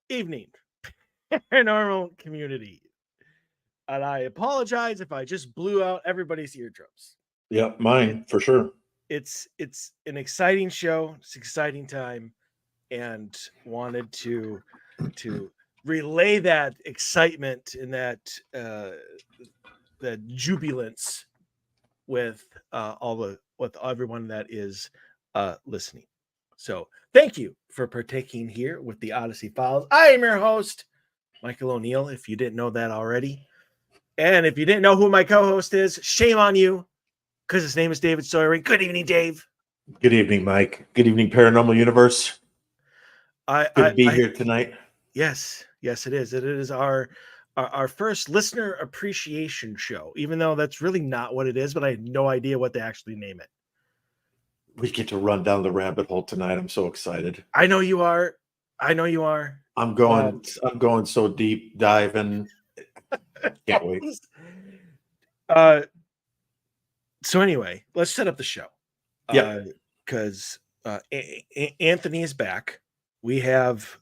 evening, paranormal community. And I apologize if I just blew out everybody's eardrums. Yeah, It, mine for sure. it's an exciting show. It's an exciting time, and wanted to relay that excitement and that jubilance with with everyone that is listening. So thank you for partaking here with the Odyssey Files. I am your host, Michael O'Neill, if you didn't know that already. And if you didn't know who my co-host is, shame on you, because his name is David Sawyering. Good evening, Dave. Good evening, Mike. Good evening, Paranormal Universe. Good to be here tonight. Yes, it is. It is our first listener appreciation show, even though that's really not what it is, but I had no idea what to actually name it. We get to run down the rabbit hole tonight. I'm so excited. I know you are. I'm going so deep diving. Can't wait. So anyway, let's set up the show. Yeah. Because Anthony is back. We have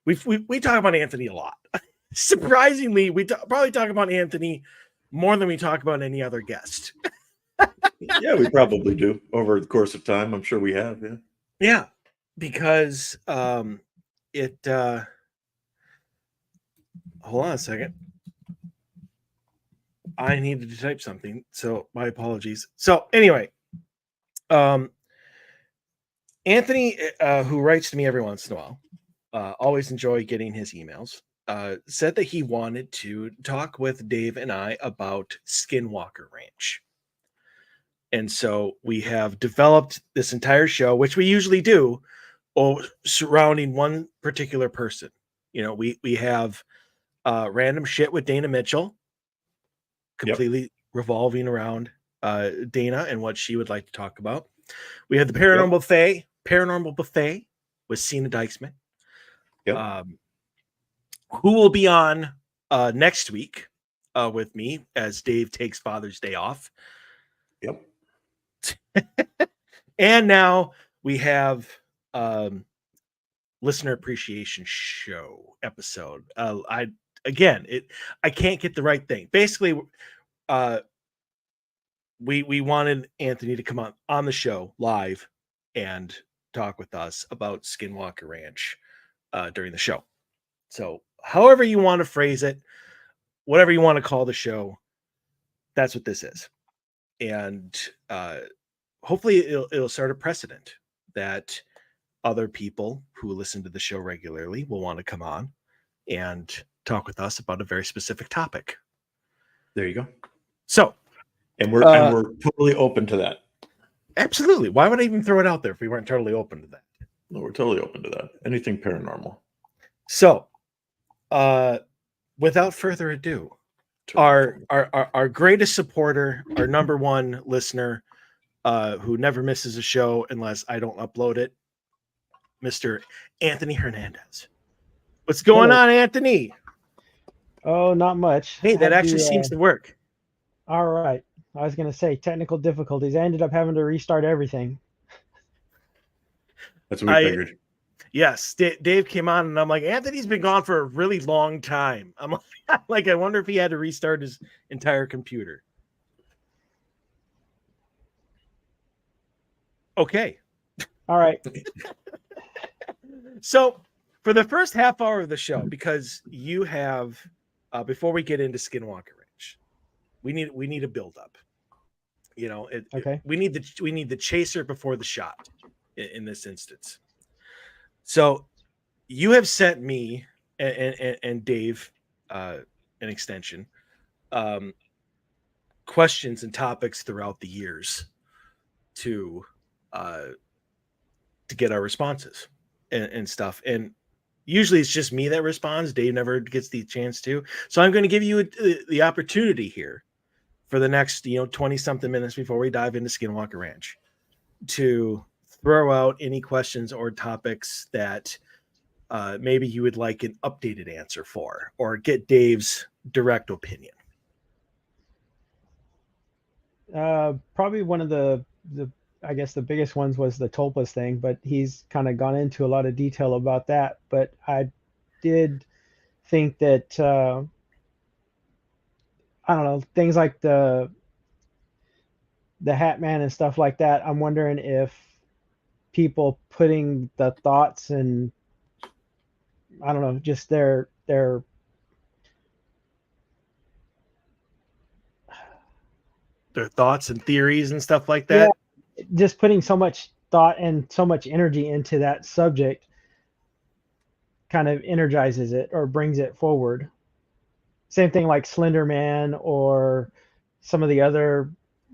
we talk about Anthony a lot. Surprisingly, we probably talk about Anthony more than we talk about any other guest. Yeah, we probably do over the course of time. I'm sure we have. Yeah. Yeah, because it. Hold on a second. I needed to type something, so my apologies. So anyway, Anthony, who writes to me every once in a while, always enjoy getting his emails. Said that he wanted to talk with Dave and I about Skinwalker Ranch. And so we have developed this entire show, which we usually do, surrounding one particular person. You know, we have random shit with Dana Mitchell, completely revolving around Dana and what she would like to talk about. We have the paranormal buffet with Cena Dykesman. Yep. Who will be on next week with me as Dave takes Father's Day off. Yep. And now we have listener appreciation show episode. I can't get the right thing. Basically, we wanted Anthony to come on the show live and talk with us about Skinwalker Ranch during the show. So however you want to phrase it, whatever you want to call the show, that's what this is. And hopefully it'll start a precedent that other people who listen to the show regularly will want to come on and talk with us about a very specific topic. There you go. So, and we're totally open to that. Absolutely. Why would I even throw it out there if we weren't totally open to that? No, we're totally open to that. Anything paranormal. So, without further ado, our greatest supporter, our number one listener, who never misses a show unless I don't upload it, Mr. Anthony Hernandez. What's going on, Anthony? Oh, not much. Hey, that actually seems to work. All right. I was going to say technical difficulties. I ended up having to restart everything. That's what we figured. Yes, Dave came on, and I'm like, Anthony's been gone for a really long time. I'm like, I wonder if he had to restart his entire computer. Okay. All right. So, for the first half hour of the show, because you have, before we get into Skinwalker Ranch, we need a build up. You know, we need the chaser before the shot in this instance. So you have sent me and Dave an extension questions and topics throughout the years to get our responses and stuff. And usually it's just me that responds. Dave never gets the chance to. So I'm going to give you the opportunity here for the next 20 something minutes before we dive into Skinwalker Ranch to throw out any questions or topics that maybe you would like an updated answer for, or get Dave's direct opinion. Probably one of the I guess the biggest ones was the Tulpas thing, but he's kind of gone into a lot of detail about that. But I did think that I don't know, things like the Hat Man and stuff like that. I'm wondering if people putting the thoughts and I don't know, just their thoughts and theories and stuff like that. Yeah, just putting so much thought and so much energy into that subject kind of energizes it or brings it forward. Same thing like Slender Man or some of the other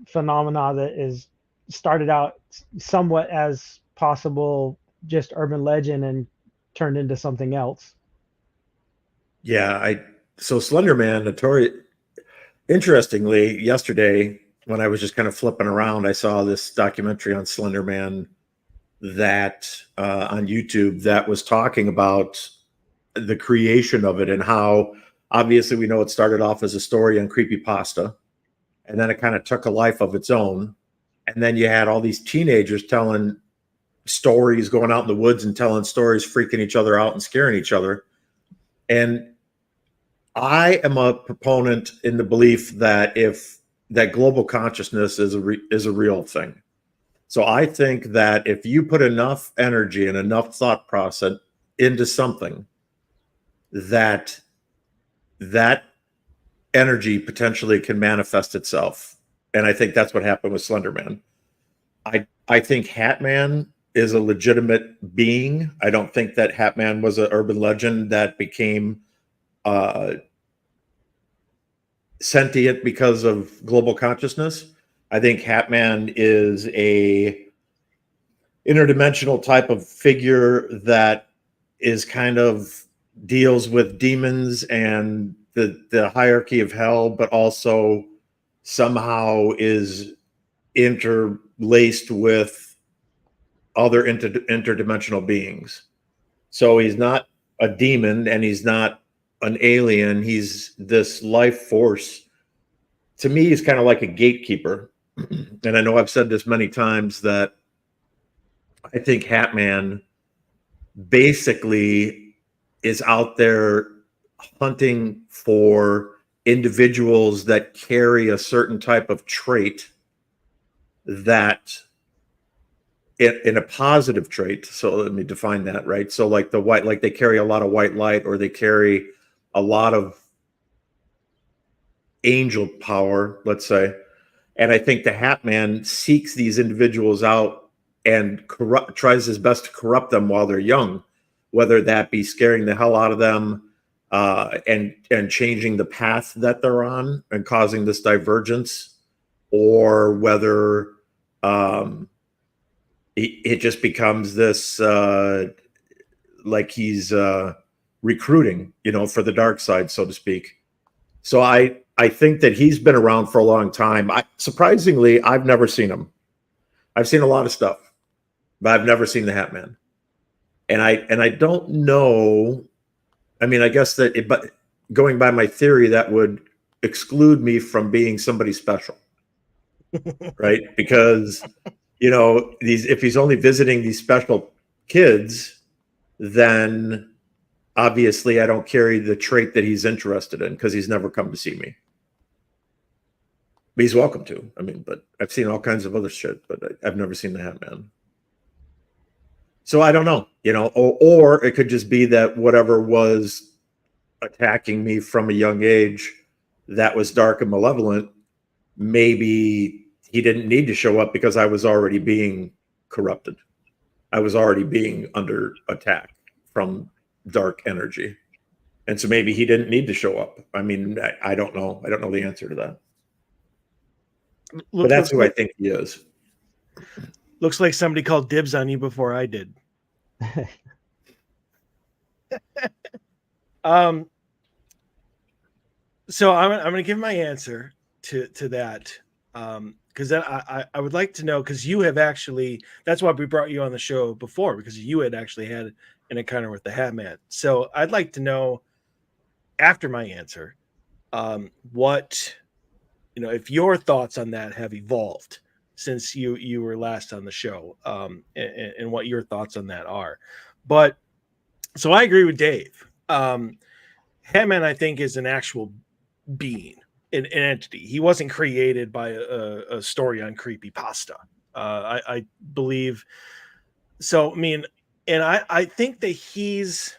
phenomena that is started out somewhat as possible just urban legend and turned into something else. Yeah, so Slender Man, notorious. Interestingly, yesterday when I was just kind of flipping around, I saw this documentary on Slender Man that on YouTube that was talking about the creation of it and how obviously we know it started off as a story on creepypasta, and then it kind of took a life of its own, and then you had all these teenagers telling stories, going out in the woods and telling stories, freaking each other out and scaring each other. And I am a proponent in the belief that if that global consciousness is a real thing. So I think that if you put enough energy and enough thought process into something, that energy potentially can manifest itself. And I think that's what happened with Slender Man. I think Hat Man is a legitimate being. I don't think that Hat Man was an urban legend that became sentient because of global consciousness. I think Hat Man is a interdimensional type of figure that is kind of deals with demons and the hierarchy of hell, but also somehow is interlaced with other interdimensional beings. So he's not a demon and he's not an alien. He's this life force. To me, he's kind of like a gatekeeper. And I know I've said this many times that I think Hat Man basically is out there hunting for individuals that carry a certain type of trait that in a positive trait. So let me define that, right? So like the white, like they carry a lot of white light or they carry a lot of angel power, let's say. And I think the Hat Man seeks these individuals out and tries his best to corrupt them while they're young, whether that be scaring the hell out of them and changing the path that they're on and causing this divergence, or whether it just becomes this like he's recruiting, for the dark side, so to speak. So I think that he's been around for a long time. Surprisingly, I've never seen him. I've seen a lot of stuff, but I've never seen the Hat Man. And I don't know. I mean, I guess that but going by my theory, that would exclude me from being somebody special. Right? Because, if he's only visiting these special kids, then obviously I don't carry the trait that he's interested in because he's never come to see me. But he's welcome to. I mean, but I've seen all kinds of other shit, but I've never seen the Hat Man. So I don't know, or it could just be that whatever was attacking me from a young age that was dark and malevolent, maybe he didn't need to show up because I was already being corrupted. I was already being under attack from dark energy. And so maybe he didn't need to show up. I mean, I don't know. I don't know the answer to that. But that's who I think he is. Looks like somebody called dibs on you before I did. So I'm going to give my answer to that. Because then I would like to know, because you have actually, that's why we brought you on the show before, because you had actually had an encounter with the Hat Man. So I'd like to know, after my answer, what, if your thoughts on that have evolved since you were last on the show, and what your thoughts on that are. But so I agree with Dave. Hammond, I think, is an actual being, an entity. He wasn't created by a story on creepypasta. I believe so. I mean, and I think that he's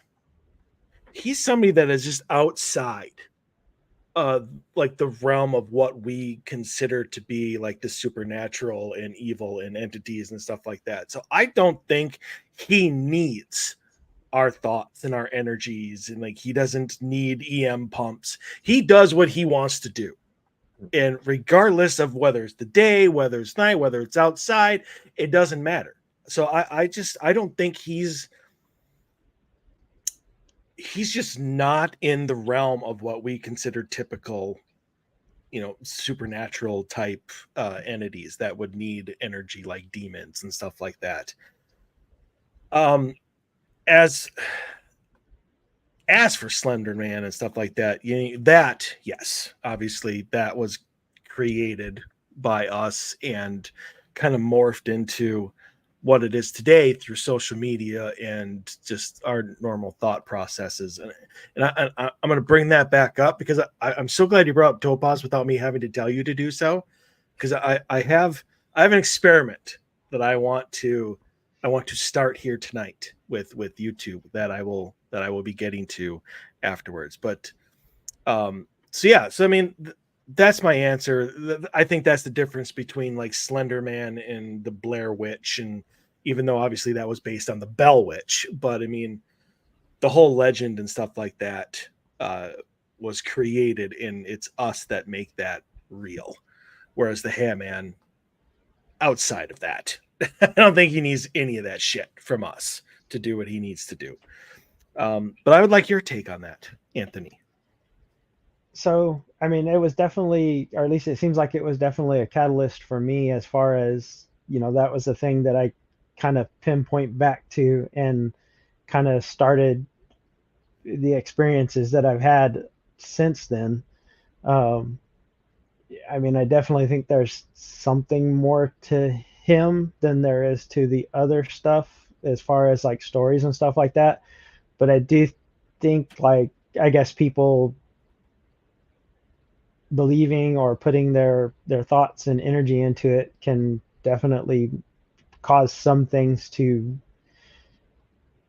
somebody that is just outside like the realm of what we consider to be like the supernatural and evil and entities and stuff like that. So I don't think he needs our thoughts and our energies, and like he doesn't need EM pumps. He does what he wants to do. And regardless of whether it's the day, whether it's night, whether it's outside, it doesn't matter. So I don't think he's just not in the realm of what we consider typical, supernatural type entities that would need energy like demons and stuff like that. As for Slender Man and stuff like that, that, yes, obviously that was created by us and kind of morphed into what it is today through social media and just our normal thought processes. And I'm going to bring that back up because I'm so glad you brought up Topaz without me having to tell you to do so. Because I have an experiment that I want to start here tonight with YouTube that I will be getting to afterwards. But so yeah, so I mean, that's my answer. I think that's the difference between like Slender Man and the Blair Witch, and even though obviously that was based on the Bell Witch, but I mean, the whole legend and stuff like that was created, and it's us that make that real. Whereas the Hammond, outside of that, I don't think he needs any of that shit from us to do what he needs to do. But I would like your take on that, Anthony. So, I mean, it was definitely, or at least it seems like it was definitely a catalyst for me as far as, that was the thing that I kind of pinpoint back to and kind of started the experiences that I've had since then. I mean, I definitely think there's something more to him than there is to the other stuff as far as like stories and stuff like that. But I do think, like, I guess people believing or putting their thoughts and energy into it can definitely cause some things to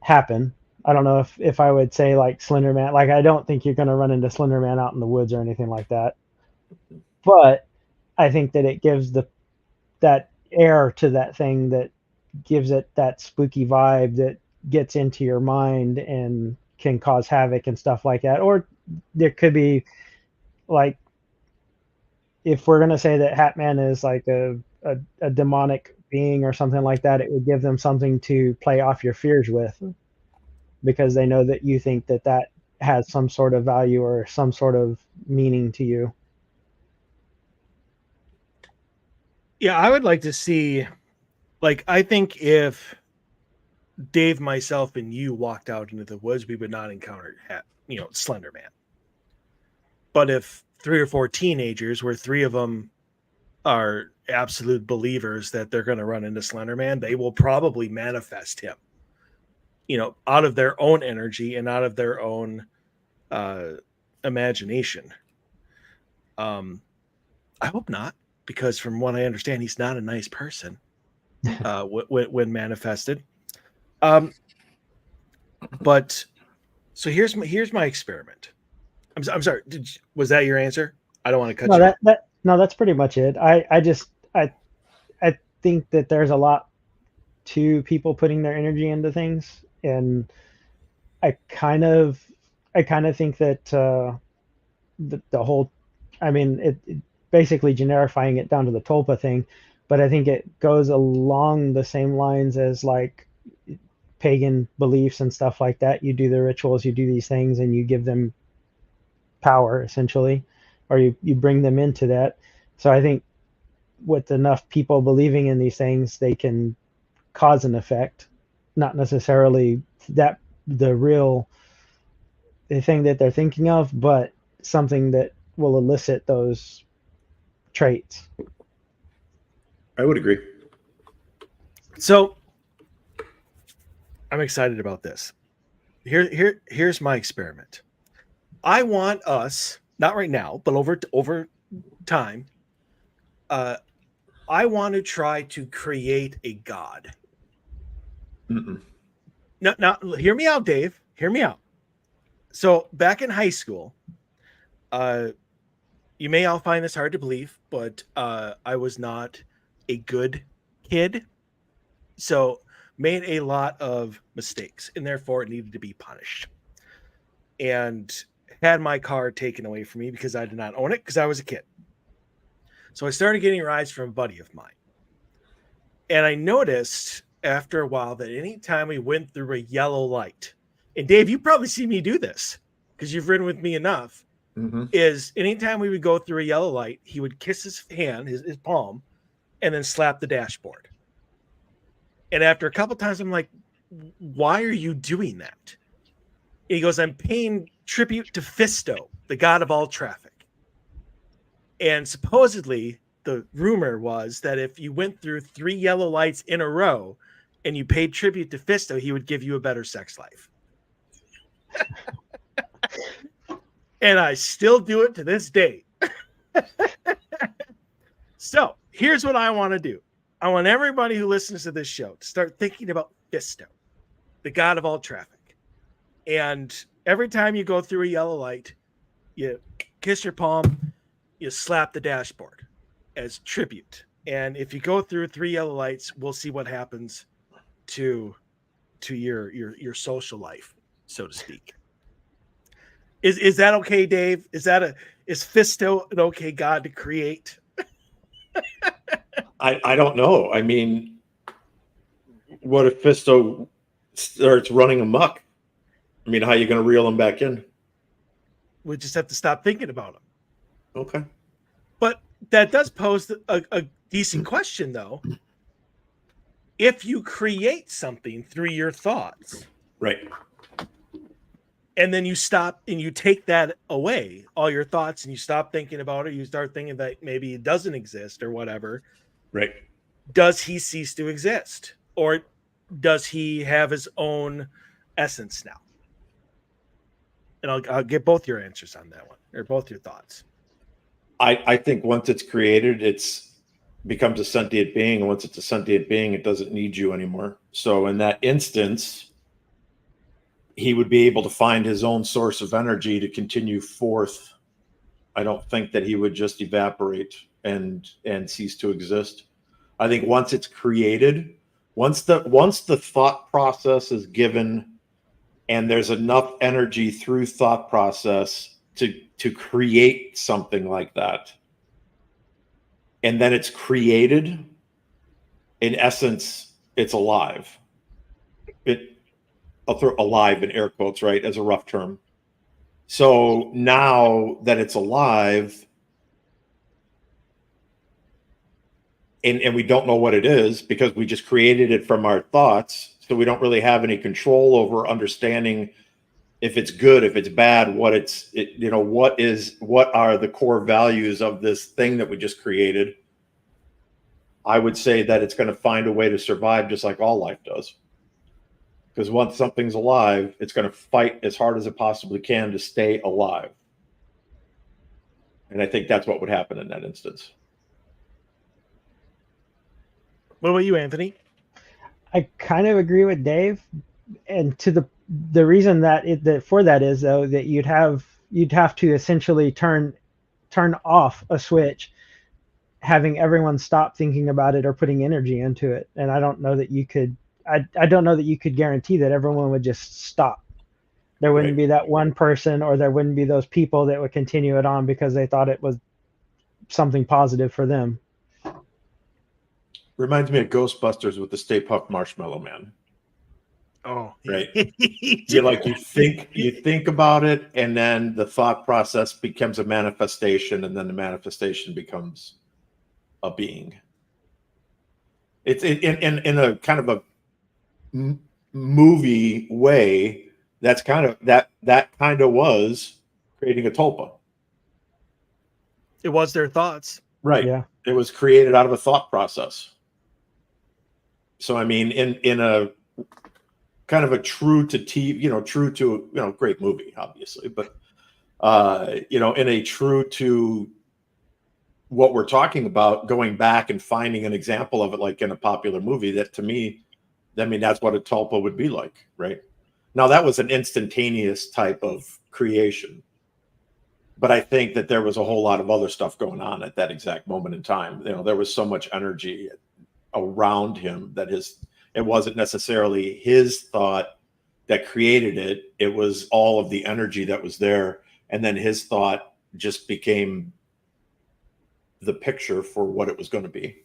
happen. I don't know if I would say like Slender Man. Like, I don't think you're going to run into Slender Man out in the woods or anything like that. But I think that it gives that air to that thing that gives it that spooky vibe that gets into your mind and can cause havoc and stuff like that. Or there could be, like, if we're going to say that Hatman is like a demonic being or something like that, it would give them something to play off your fears with, because they know that you think that has some sort of value or some sort of meaning to you. Yeah, I would like to see, like, I think if Dave, myself, and you walked out into the woods, we would not encounter Slender Man. But if 3 or 4 teenagers, where 3 of them are absolute believers that they're going to run into Slender Man, they will probably manifest him, out of their own energy and out of their own imagination. I hope not, because from what I understand, he's not a nice person when manifested. But so here's my experiment. I'm sorry. Was that your answer? I don't want to cut No, you. no, that's pretty much it. I think that there's a lot to people putting their energy into things, and I kind of think that the whole, I mean, it basically generifying it down to the tulpa thing, but I think it goes along the same lines as like pagan beliefs and stuff like that. You do the rituals, you do these things, and you give them power essentially, or you bring them into that. So I think with enough people believing in these things, they can cause an effect, not necessarily that the thing that they're thinking of, but something that will elicit those traits. I would agree. So I'm excited about this. Here's my experiment. I want us, not right now, but over time, I want to try to create a god. Mm-mm. Now, hear me out, Dave. Hear me out. So back in high school, you may all find this hard to believe, but I was not a good kid, so made a lot of mistakes, and therefore it needed to be punished. And had my car taken away from me because I did not own it because I was a kid. So I started getting rides from a buddy of mine. And I noticed after a while that anytime we went through a yellow light, and Dave, you probably see me do this because you've ridden with me enough, Mm-hmm. is anytime we would go through a yellow light, he would kiss his hand, his palm, and then slap the dashboard. And after a couple times, I'm like, why are you doing that? And he goes, I'm paying tribute to Fisto, the god of all traffic. And supposedly, the rumor was that if you went through 3 yellow lights in a row and you paid tribute to Fisto, he would give you a better sex life. And I still do it to this day. So here's what I want to do. I want everybody who listens to this show to start thinking about Fisto, the god of all traffic. And every time you go through a yellow light, you kiss your palm, you slap the dashboard as tribute. And if you go through 3 yellow lights, we'll see what happens to your social life, so to speak. Is that okay, Dave? Is Fisto an okay god to create? I don't know. I mean, what if Fisto starts running amok? I mean, how are you going to reel him back in? We just have to stop thinking about him. Okay. But that does pose a decent question, though. If you create something through your thoughts, Right. and then you stop and you take that away, all your thoughts, and you stop thinking about it, you start thinking that maybe it doesn't exist or whatever. Right. Does he cease to exist? Or does he have his own essence now? And I'll get both your answers on that one, or both your thoughts. I think once it's created, it's becomes a sentient being. And once it's a sentient being, it doesn't need you anymore. So in that instance, he would be able to find his own source of energy to continue forth. I don't think that he would just evaporate and cease to exist. I think once it's created, once the thought process is given and there's enough energy through thought process to create something like that, and then it's created, in essence, it's alive. I'll throw alive in air quotes, right, as a rough term. So now that it's alive, and we don't know what it is because we just created it from our thoughts, so we don't really have any control over understanding if it's good, if it's bad, what are the core values of this thing that we just created. I would say that it's going to find a way to survive just like all life does. Because once something's alive, it's going to fight as hard as it possibly can to stay alive. And I think that's what would happen in that instance. What about you, Anthony? I kind of agree with Dave, and to the reason that is though that you'd have to essentially turn off a switch, having everyone stop thinking about it or putting energy into it. And I don't know that you could. I don't know that you could guarantee that everyone would just stop. There wouldn't be that one person, or there wouldn't be those people that would continue it on because they thought it was something positive for them. Reminds me of Ghostbusters with the Stay Puft Marshmallow Man. Oh, right. You think about it, and then the thought process becomes a manifestation, and then the manifestation becomes a being. It's in a kind of a movie way. That's kind of that kind of was creating a tulpa. it was their thoughts. Right. Yeah. It was created out of a thought process. So I mean, in a kind of a true to great movie, obviously, but in a true to what we're talking about, going back and finding an example of it, like in a popular movie, that to me, I mean, that's what a tulpa would be like, right? Now that was an instantaneous type of creation, but I think that there was a whole lot of other stuff going on at that exact moment in time. There was so much energy around him that it wasn't necessarily his thought that created it. It was all of the energy that was there. And then his thought just became the picture for what it was going to be.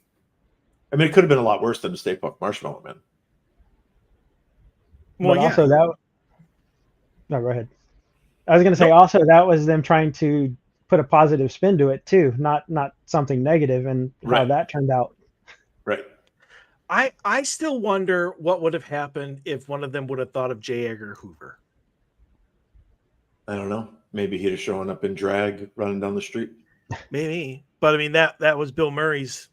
I mean, it could have been a lot worse than the Stay Puft Marshmallow Man. Well, but also that. No, go ahead. I was going to say also that was them trying to put a positive spin to it too, not something negative, and how that turned out. Right. I still wonder what would have happened if one of them would have thought of J. Edgar Hoover. I don't know. Maybe he'd have shown up in drag running down the street. Maybe. But I mean, that was Bill Murray's,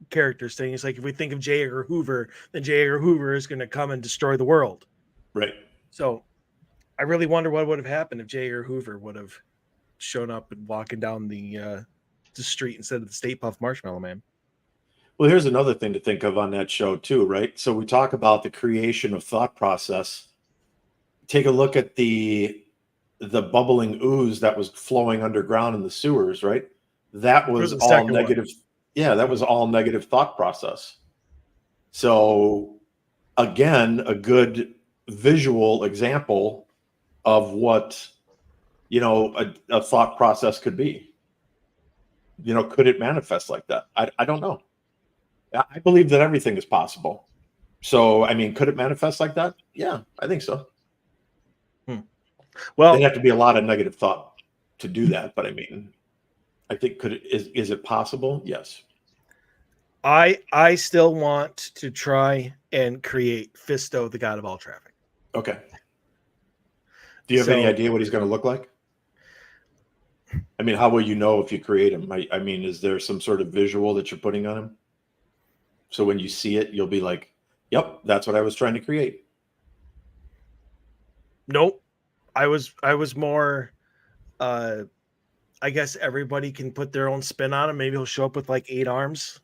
character's thing. It's like, if we think of J. Edgar Hoover, then J. Edgar Hoover is going to come and destroy the world. Right. So I really wonder what would have happened if J. Edgar Hoover would have shown up and walking down the street instead of the Stay Puft Marshmallow Man. Well, here's another thing to think of on that show too, right? So we talk about the creation of thought process. Take a look at the bubbling ooze that was flowing underground in the sewers, right? That was all negative. Yeah, that was all negative thought process. So again, a good visual example of what a thought process could be. Could it manifest like that? I don't know. I believe that everything is possible. So, I mean, could it manifest like that? Yeah, I think so. Well, there'd have to be a lot of negative thought to do that, but I mean, I think is it possible? Yes. I still want to try and create Fisto, the god of all traffic. Okay. Do you have any idea what he's going to look like? I mean, how will you know if you create him? I mean, is there some sort of visual that you're putting on him? So when you see it, you'll be like, yep, that's what I was trying to create. Nope. I was more, I guess everybody can put their own spin on him. Maybe he'll show up with like 8 arms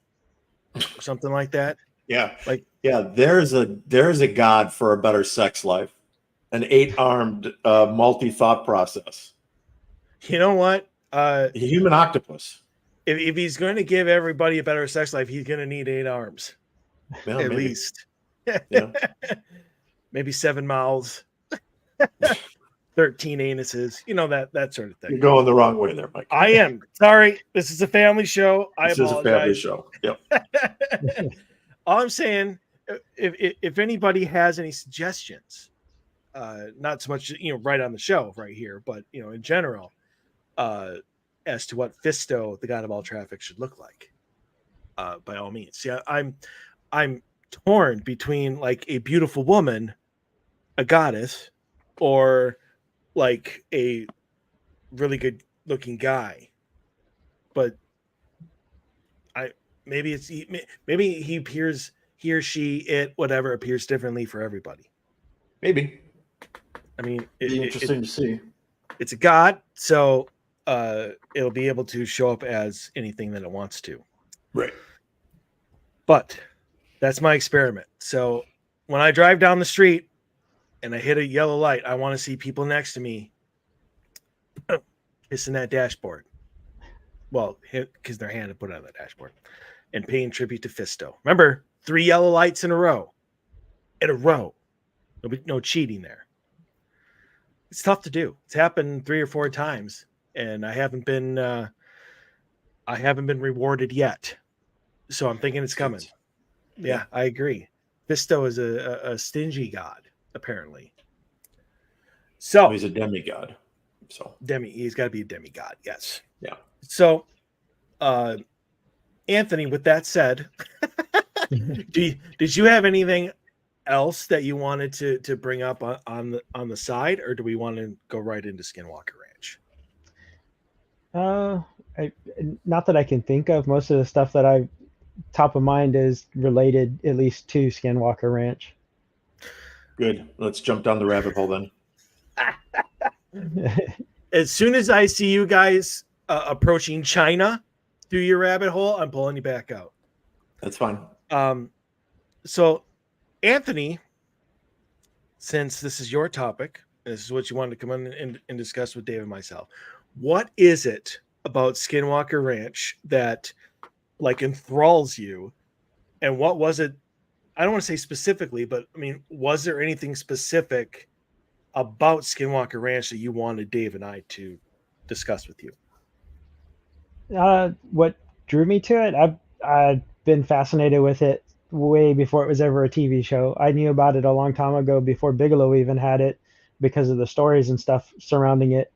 or something like that. Yeah. There's a god for a better sex life, an 8-armed multi-thought process. You know what? A human octopus. If he's going to give everybody a better sex life, he's going to need 8 arms, at least. Yeah. Maybe 7 mouths, 13 anuses. That sort of thing. You're going the wrong way there, Mike. I am sorry. This is a family show. This is a family show. Yep. All I'm saying, if anybody has any suggestions, not so much right on the show right here, but in general, as to what Fisto, the god of all traffic, should look like, by all means. Yeah, I'm torn between like a beautiful woman, a goddess, or like a really good looking guy. But maybe he appears, he or she, it, whatever, appears differently for everybody. Maybe. I mean, it'd be interesting to see. It's a god, so it'll be able to show up as anything that it wants to. Right. But that's my experiment. So when I drive down the street and I hit a yellow light, I want to see people next to me kissing that dashboard. Well, because their hand to put it on the dashboard and paying tribute to Fisto. Remember, 3 yellow lights in a row. No cheating there. It's tough to do. It's happened 3 or 4 times, and I haven't been rewarded yet. So I'm thinking it's coming. Yeah, I agree. Fisto is a stingy god, apparently. So he's a demigod. So he's got to be a demigod. Yes. Yeah. So, Anthony, with that said, did you have anything else that you wanted to bring up on the side, or do we want to go right into Skinwalker Ranch? I, not that I can think of. Most of the stuff that I top of mind is related at least to Skinwalker Ranch. Good. Let's jump down the rabbit hole then. As soon as I see you guys approaching China through your rabbit hole, I'm pulling you back out. That's fine. So, Anthony, since this is your topic, this is what you wanted to come in and discuss with Dave and myself. What is it about Skinwalker Ranch that like enthralls you? And what was it? I don't want to say specifically, but I mean, was there anything specific about Skinwalker Ranch that you wanted Dave and I to discuss with you? What drew me to it? I've been fascinated with it way before it was ever a TV show. I knew about it a long time ago before Bigelow even had it because of the stories and stuff surrounding it.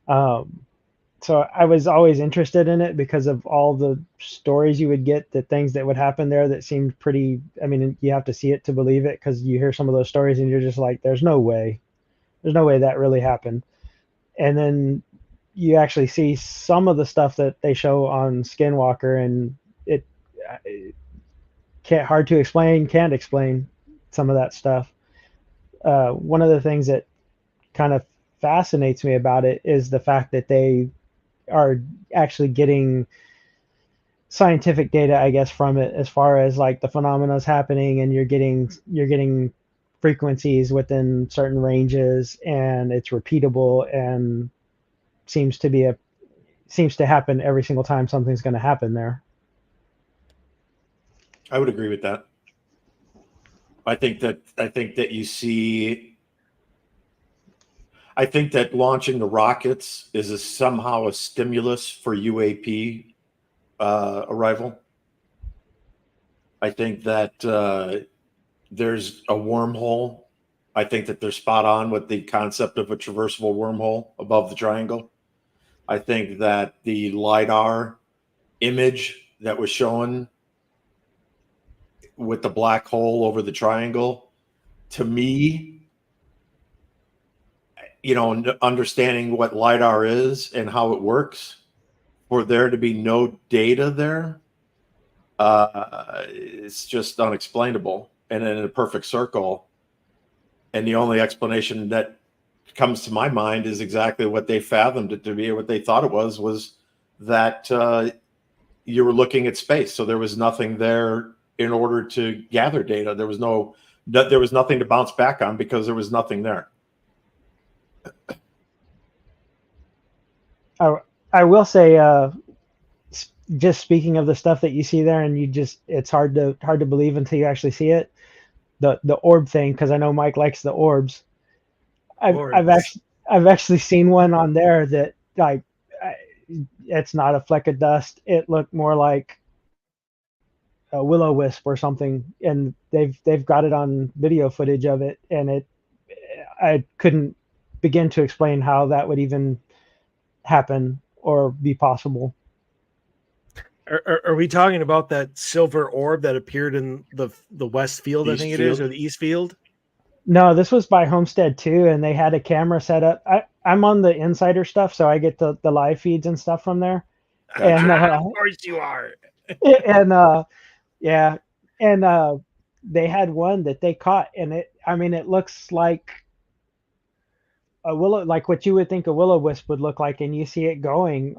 So I was always interested in it because of all the stories you would get, the things that would happen there that seemed pretty. I mean, you have to see it to believe it because you hear some of those stories and you're just like, there's no way that really happened. And then you actually see some of the stuff that they show on Skinwalker, and it can't explain some of that stuff. One of the things that kind of fascinates me about it is the fact that they are actually getting scientific data, I guess, from it as far as like the phenomena is happening, and you're getting frequencies within certain ranges, and it's repeatable and seems to happen every single time something's going to happen there. I would agree with that. I think that you see. I think that launching the rockets is somehow a stimulus for UAP arrival. I think that there's a wormhole. I think that they're spot on with the concept of a traversable wormhole above the triangle. I think that the LiDAR image that was shown with the black hole over the triangle, to me, understanding what LiDAR is and how it works, for there to be no data there, it's just unexplainable and in a perfect circle. And the only explanation that comes to my mind is exactly what they fathomed it to be, or what they thought it was that you were looking at space. So there was nothing there in order to gather data. There was nothing to bounce back on because there was nothing there. I will say, just speaking of the stuff that you see there, and it's hard to believe until you actually see it. The orb thing, because I know Mike likes the orbs. I've actually seen one on there that like it's not a fleck of dust. It looked more like a will-o-wisp or something, and they've got it on video footage of it, and I couldn't begin to explain how that would even happen or be possible. Are we talking about that silver orb that appeared in the west field, I think it is, or the east field? No, this was by Homestead too, and they had a camera set up. I'm on the insider stuff, so I get the live feeds and stuff from there. And of course you are. And yeah, and they had one that they caught, and it looks like a willow, like what you would think a will-o-wisp would look like, and you see it going.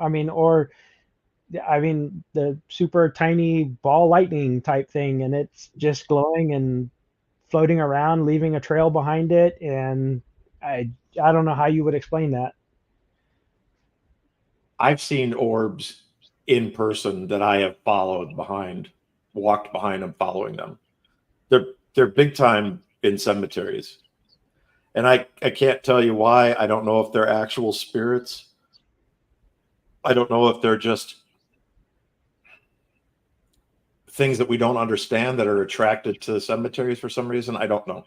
The super tiny ball lightning type thing, and it's just glowing and floating around, leaving a trail behind it, and I don't know how you would explain that. I've seen orbs in person that I have walked behind them, following them. They're big time in cemeteries. And I can't tell you why. I don't know if they're actual spirits. I don't know if they're just things that we don't understand that are attracted to cemeteries for some reason. I don't know.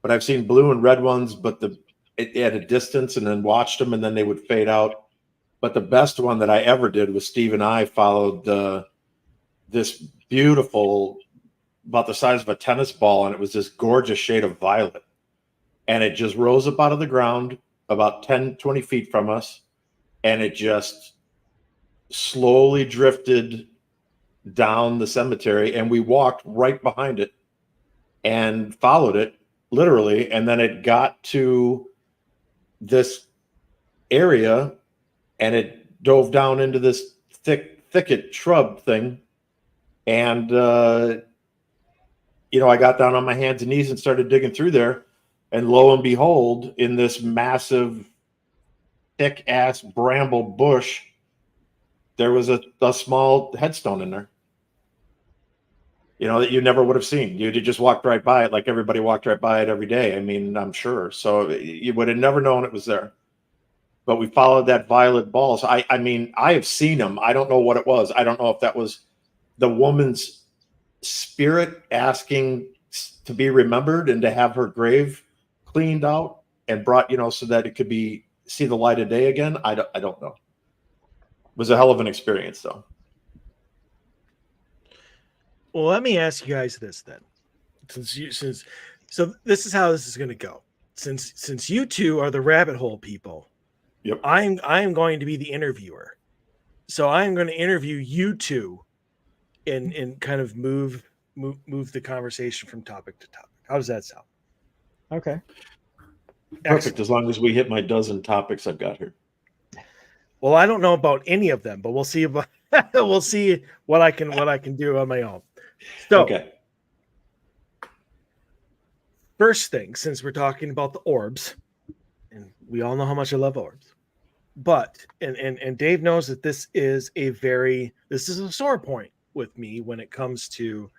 But I've seen blue and red ones, but at a distance, and then watched them, and then they would fade out. But the best one that I ever did was Steve and I followed this beautiful, about the size of a tennis ball, and it was this gorgeous shade of violet. And it just rose up out of the ground about 10, 20 feet from us. And it just slowly drifted down the cemetery, and we walked right behind it and followed it literally. And then it got to this area and it dove down into this thicket shrub thing. And, I got down on my hands and knees and started digging through there. And lo and behold, in this massive, thick ass bramble bush, there was a small headstone in there. That you never would have seen. You'd just walked right by it like everybody walked right by it every day. I mean, I'm sure. So you would have never known it was there. But we followed that violet ball. So I mean, I have seen them. I don't know what it was. I don't know if that was the woman's spirit asking to be remembered and to have her grave cleaned out and brought, so that it could see the light of day again. I don't know. It was a hell of an experience, though. Well, let me ask you guys this then. So this is how this is going to go. Since you two are the rabbit hole people, yep. I am going to be the interviewer. So I am going to interview you two and kind of move the conversation from topic to topic. How does that sound? Okay. Perfect. Excellent. As long as we hit my dozen topics I've got here. Well, I don't know about any of them, but we'll see we'll see what I can do on my own. So, okay. First thing, since we're talking about the orbs, and we all know how much I love orbs, but and Dave knows that this is a sore point with me when it comes to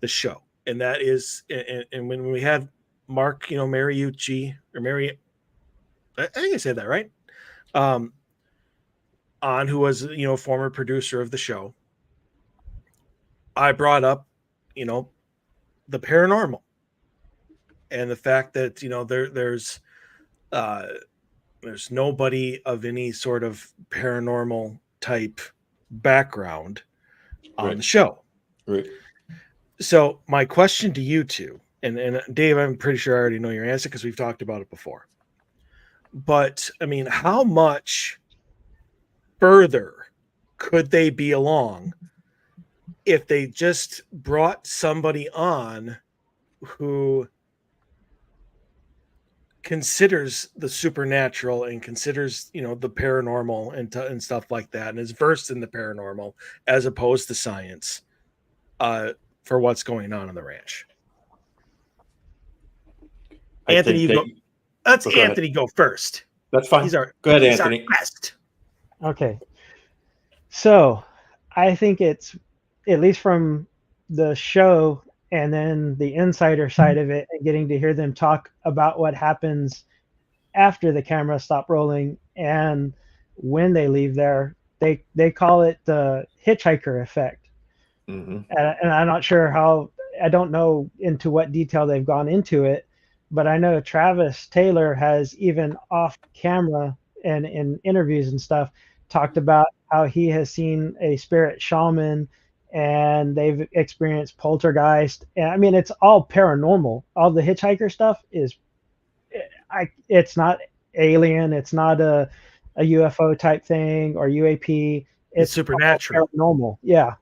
the show, and that is, and when we had Mark, Mariucci or Mary, I think I said that right, on, who was former producer of the show, I brought up the paranormal and the fact that there's nobody of any sort of paranormal type background on the show. Right. So my question to you two, and Dave, I'm pretty sure I already know your answer because we've talked about it before. But I mean, how much further could they be along if they just brought somebody on who considers the supernatural and considers the paranormal and stuff like that, and is versed in the paranormal as opposed to science for what's going on in the ranch? Anthony, you go. Let's Anthony go first. That's fine. Go ahead, Anthony. Okay. So I think it's, at least from the show and then the insider side of it, and getting to hear them talk about what happens after the camera stop rolling and when they leave there, they call it the hitchhiker effect. Mm-hmm. And I'm not sure I don't know into what detail they've gone into it, but I know Travis Taylor has, even off camera and in interviews and stuff, talked about how he has seen a spirit shaman and they've experienced poltergeist. And I mean, it's all paranormal. All the hitchhiker stuff it's not alien. It's not a UFO type thing or UAP. It's supernatural, paranormal. Yeah.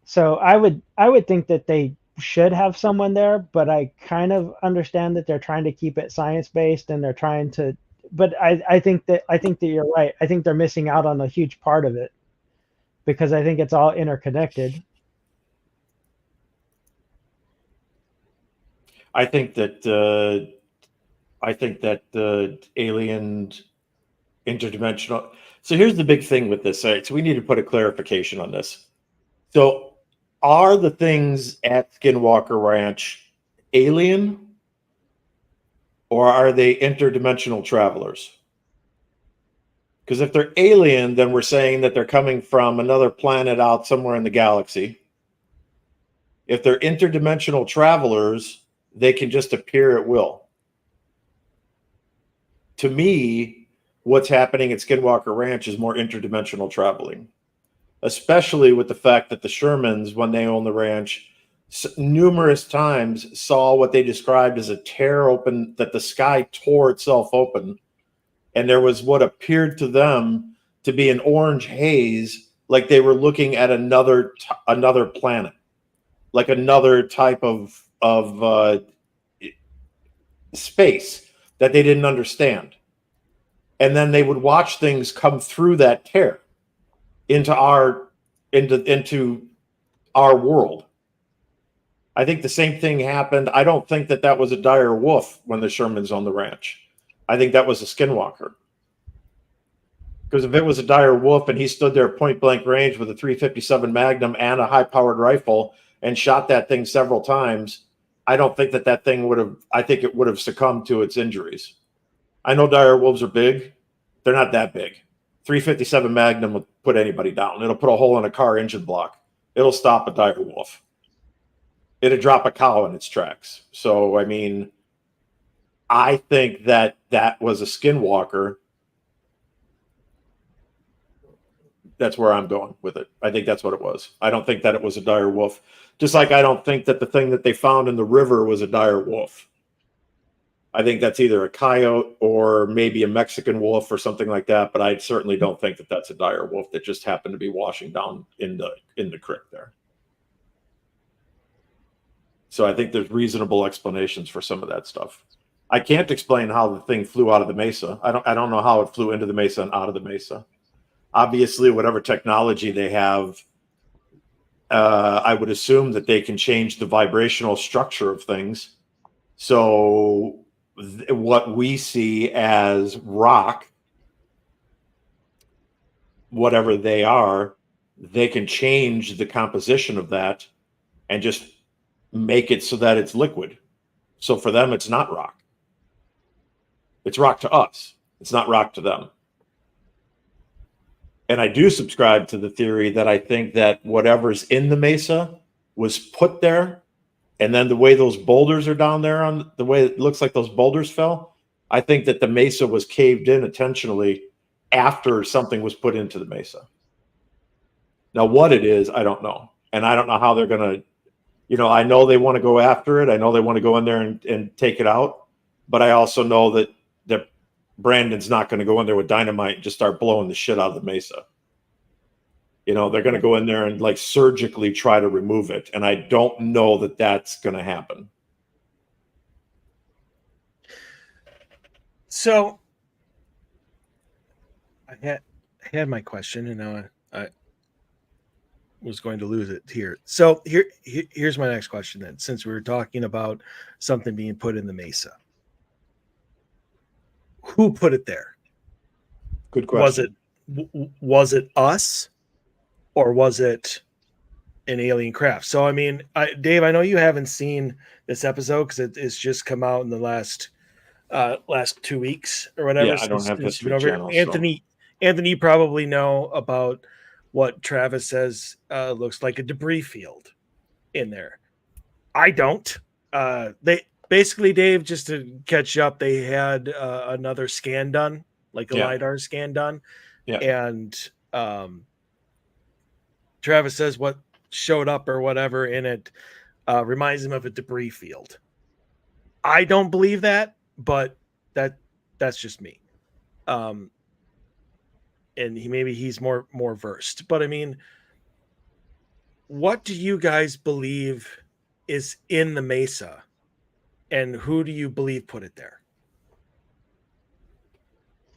So I would think that they should have someone there, but I kind of understand that they're trying to keep it science based and they're trying to. But I think that you're right. I think they're missing out on a huge part of it because I think it's all interconnected. I think that the alien interdimensional. So here's the big thing with this. Right? So we need to put a clarification on this. So are the things at Skinwalker Ranch alien, or are they interdimensional travelers? Because if they're alien, then we're saying that they're coming from another planet out somewhere in the galaxy. If they're interdimensional travelers, they can just appear at will. To me, what's happening at Skinwalker Ranch is more interdimensional traveling, especially with the fact that the Shermans, when they owned the ranch, numerous times saw what they described as a tear open, that the sky tore itself open, and there was what appeared to them to be an orange haze, like they were looking at another planet, like another type of space that they didn't understand. And then they would watch things come through that tear into our world. I think the same thing happened. I don't think that was a dire wolf when the Sherman's on the ranch. I think that was a skinwalker. Because if it was a dire wolf and he stood there point blank range with a 357 Magnum and a high powered rifle and shot that thing several times, I don't think that thing would have, I think it would have succumbed to its injuries. I know dire wolves are big. They're not that big. 357 Magnum will put anybody down. It'll put a hole in a car engine block. It'll stop a dire wolf. It'll drop a cow in its tracks. So, I mean, I think that was a skinwalker. That's where I'm going with it. I think that's what it was. I don't think that it was a dire wolf. Just like I don't think that the thing that they found in the river was a dire wolf. I think that's either a coyote or maybe a Mexican wolf or something like that. But I certainly don't think that that's a dire wolf that just happened to be washing down in the creek there. So I think there's reasonable explanations for some of that stuff. I can't explain how the thing flew out of the mesa. I don't know how it flew into the mesa and out of the mesa. Obviously, whatever technology they have, I would assume that they can change the vibrational structure of things. So what we see as rock, whatever they are, they can change the composition of that and just make it so that it's liquid. So for them, it's not rock. It's rock to us. It's not rock to them. And I do subscribe to the theory that I think that whatever's in the mesa was put there. And then the way those boulders are down there, on the way it looks like those boulders fell, I think that the mesa was caved in intentionally after something was put into the mesa. Now, what it is, I don't know. And I don't know how they're going to, I know they want to go after it. I know they want to go in there and take it out. But I also know that Brandon's not going to go in there with dynamite and just start blowing the shit out of the mesa. They're going to go in there and like surgically try to remove it. And I don't know that that's going to happen. So I had my question and now I was going to lose it here. So here's my next question then, since we were talking about something being put in the mesa. Who put it there? Good question. Was it us, or was it an alien craft? So I mean, Dave, I know you haven't seen this episode because it's just come out in the last 2 weeks or whatever. Yeah, I don't have History Channel. Anthony, you probably know about what Travis says looks like a debris field in there. I don't. They basically, Dave, just to catch up, they had another scan done, like a LiDAR scan done. Yeah. And Travis says what showed up or whatever in it reminds him of a debris field. I don't believe that, but that's just me. And he's more versed. But I mean, what do you guys believe is in the mesa, and who do you believe put it there?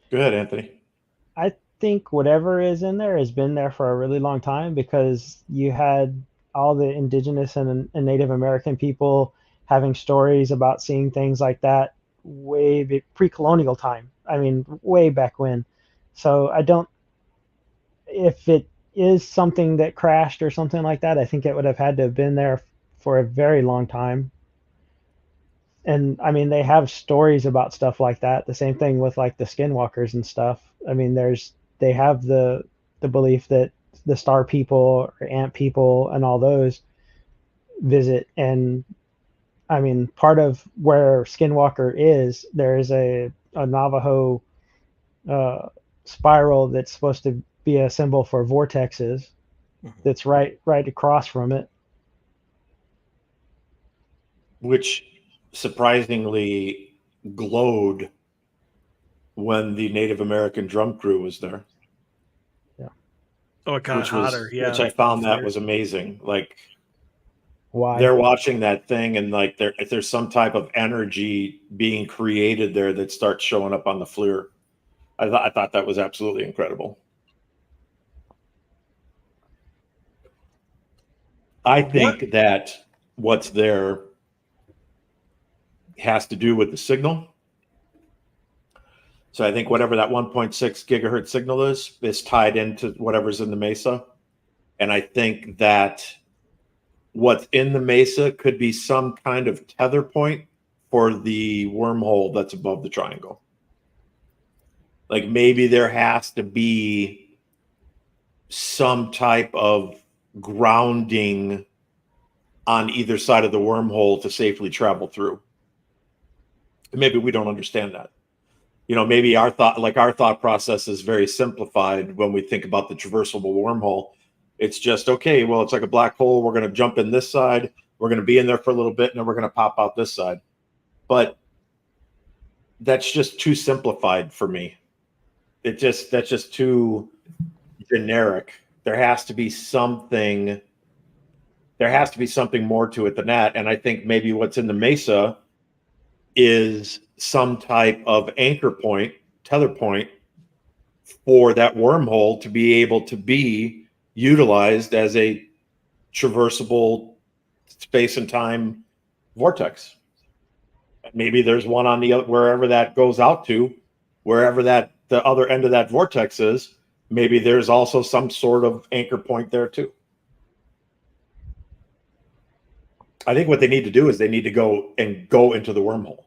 Go ahead, Anthony. I think whatever is in there has been there for a really long time, because you had all the indigenous and Native American people having stories about seeing things like that way pre-colonial time. I mean, way back when. So if it is something that crashed or something like that, I think it would have had to have been there for a very long time. And I mean, they have stories about stuff like that. The same thing with like the skinwalkers and stuff. I mean, they have the belief that the star people or ant people and all those visit. And I mean, part of where Skinwalker is, there is a Navajo spiral that's supposed to be a symbol for vortexes. That's right across from it. Which surprisingly glowed when the Native American drum crew was there. Oh, it got hotter. Yeah. which I found that was amazing. Like Why? they're watching that thing, and like if there's some type of energy being created there that starts showing up on the FLIR. I thought that was absolutely incredible. I think that what's there has to do with the signal. So I think whatever that 1.6 gigahertz signal is tied into whatever's in the mesa. And I think that what's in the mesa could be some kind of tether point for the wormhole that's above the triangle. Like maybe there has to be some type of grounding on either side of the wormhole to safely travel through. Maybe we don't understand that. Maybe our thought process is very simplified when we think about the traversable wormhole. It's just, okay, well, it's like a black hole. We're going to jump in this side. We're going to be in there for a little bit, and then we're going to pop out this side. But that's just too simplified for me. That's just too generic. There has to be something more to it than that. And I think maybe what's in the mesa is some type of anchor point, tether point for that wormhole to be able to be utilized as a traversable space and time vortex. Maybe there's one on the other, wherever that goes out to, wherever that the other end of that vortex is. Maybe there's also some sort of anchor point there too. I think what they need to do is they need to go into the wormhole.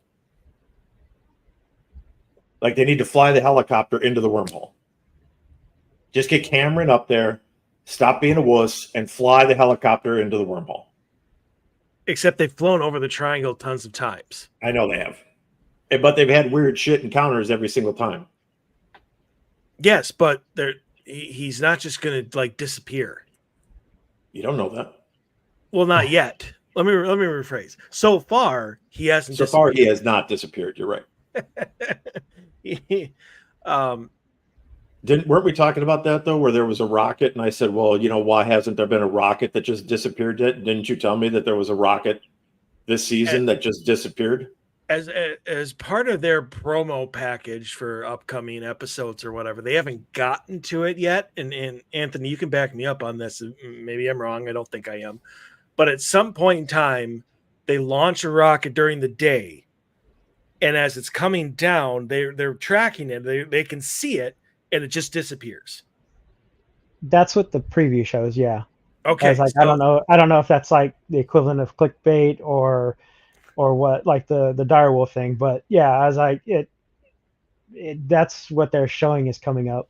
Like they need to fly the helicopter into the wormhole. Just get Cameron up there, stop being a wuss, and fly the helicopter into the wormhole. Except they've flown over the triangle tons of times. I know they have. But they've had weird shit encounters every single time. Yes, but he's not just going to like disappear. You don't know that. Well, not yet. Let me rephrase. So far, he hasn't. So far, he has not disappeared. You're right. Weren't we talking about that though, where there was a rocket, and I said, well, why hasn't there been a rocket that just disappeared yet? Didn't you tell me that there was a rocket this season that just disappeared? As part of their promo package for upcoming episodes or whatever, they haven't gotten to it yet. And Anthony, you can back me up on this. Maybe I'm wrong. I don't think I am. But at some point in time, they launch a rocket during the day. And as it's coming down, they're tracking it. They can see it, and it just disappears. That's what the preview shows, yeah. Okay. I was like, I don't know if that's like the equivalent of clickbait or what, like the direwolf thing. But yeah, I was like, that's what they're showing is coming up.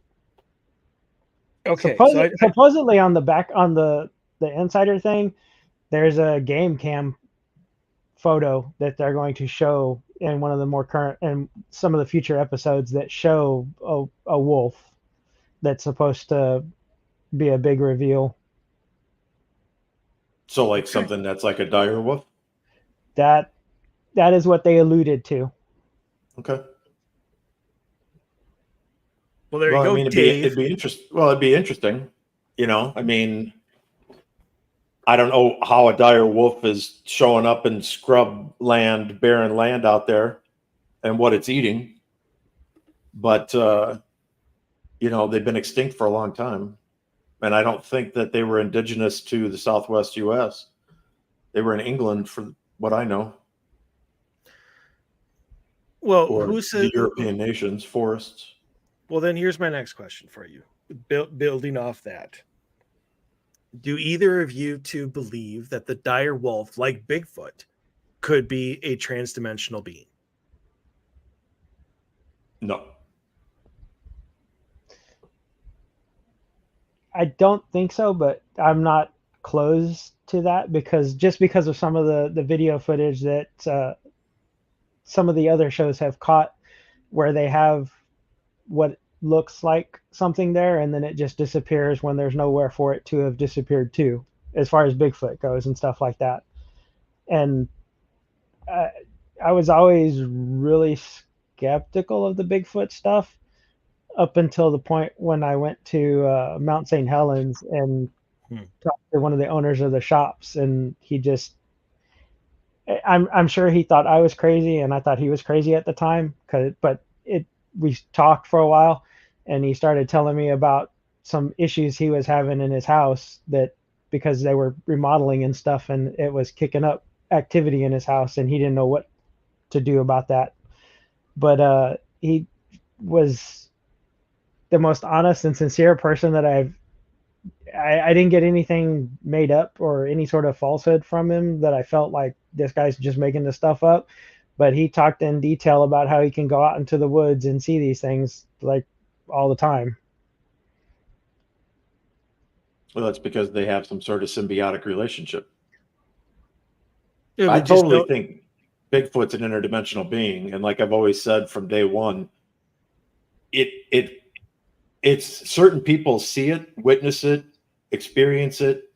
Okay. Supposedly on the back on the insider thing, there's a game cam photo that they're going to show in one of the more current and some of the future episodes that show a wolf that's supposed to be a big reveal. So like something that's like a dire wolf? That is what they alluded to. Okay. Well, there you go, Dave. It'd be interesting. Well, it'd be interesting. I mean, I don't know how a dire wolf is showing up in scrub land, barren land out there, and what it's eating. But they've been extinct for a long time, and I don't think that they were indigenous to the Southwest U.S. They were in England, for what I know. Well, or who said the European nations, forests? Well, then here's my next question for you. Building off that. Do either of you two believe that the dire wolf, like Bigfoot, could be a transdimensional being? No. I don't think so, but I'm not close to that because of some of the video footage that some of the other shows have caught where they have what looks like something there and then it just disappears when there's nowhere for it to have disappeared to, as far as Bigfoot goes and stuff like that. And I was always really skeptical of the Bigfoot stuff, up until the point when I went to Mount St. Helens and Hmm. talked to one of the owners of the shops, and I'm sure he thought I was crazy, and I thought he was crazy at the time. But we talked for a while, and he started telling me about some issues he was having in his house that because they were remodeling and stuff, and it was kicking up activity in his house, and he didn't know what to do about that. But he was the most honest and sincere person that I didn't get anything made up or any sort of falsehood from him that I felt like this guy's just making this stuff up. But he talked in detail about how he can go out into the woods and see these things like all the time. Well, that's because they have some sort of symbiotic relationship. Yeah, I they just totally know. think Bigfoot's an interdimensional being, and like I've always said from day one, it's certain people see it, witness it, experience it,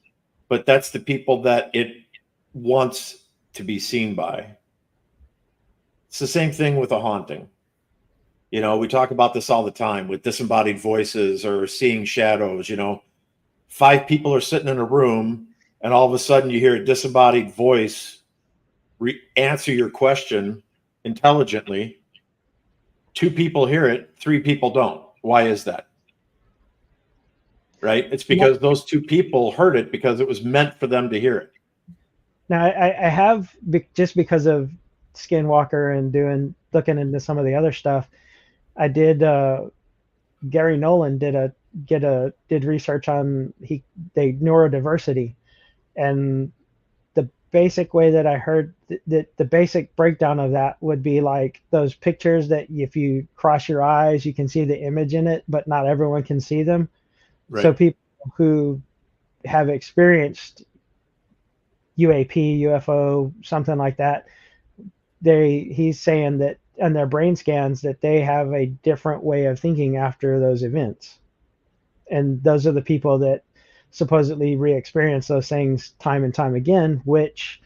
but that's the people that it wants to be seen by. It's the same thing with a haunting. You know, we talk about this all the time with disembodied voices or seeing shadows. You know, 5 people are sitting in a room, and all of a sudden you hear a disembodied voice answer your question intelligently. 2 people hear it, 3 people don't. Why is that? Right? It's because those 2 people heard it because it was meant for them to hear it. Now I have just because of Skinwalker and looking into some of the other stuff. I did Gary Nolan did research on they neurodiversity, and the basic way that I heard that the basic breakdown of that would be like those pictures that if you cross your eyes you can see the image in it, but not everyone can see them. So Right. people who have experienced UAP, UFO, something like that, he's saying that on their brain scans that they have a different way of thinking after those events. And those are the people that supposedly re-experience those things time and time again, which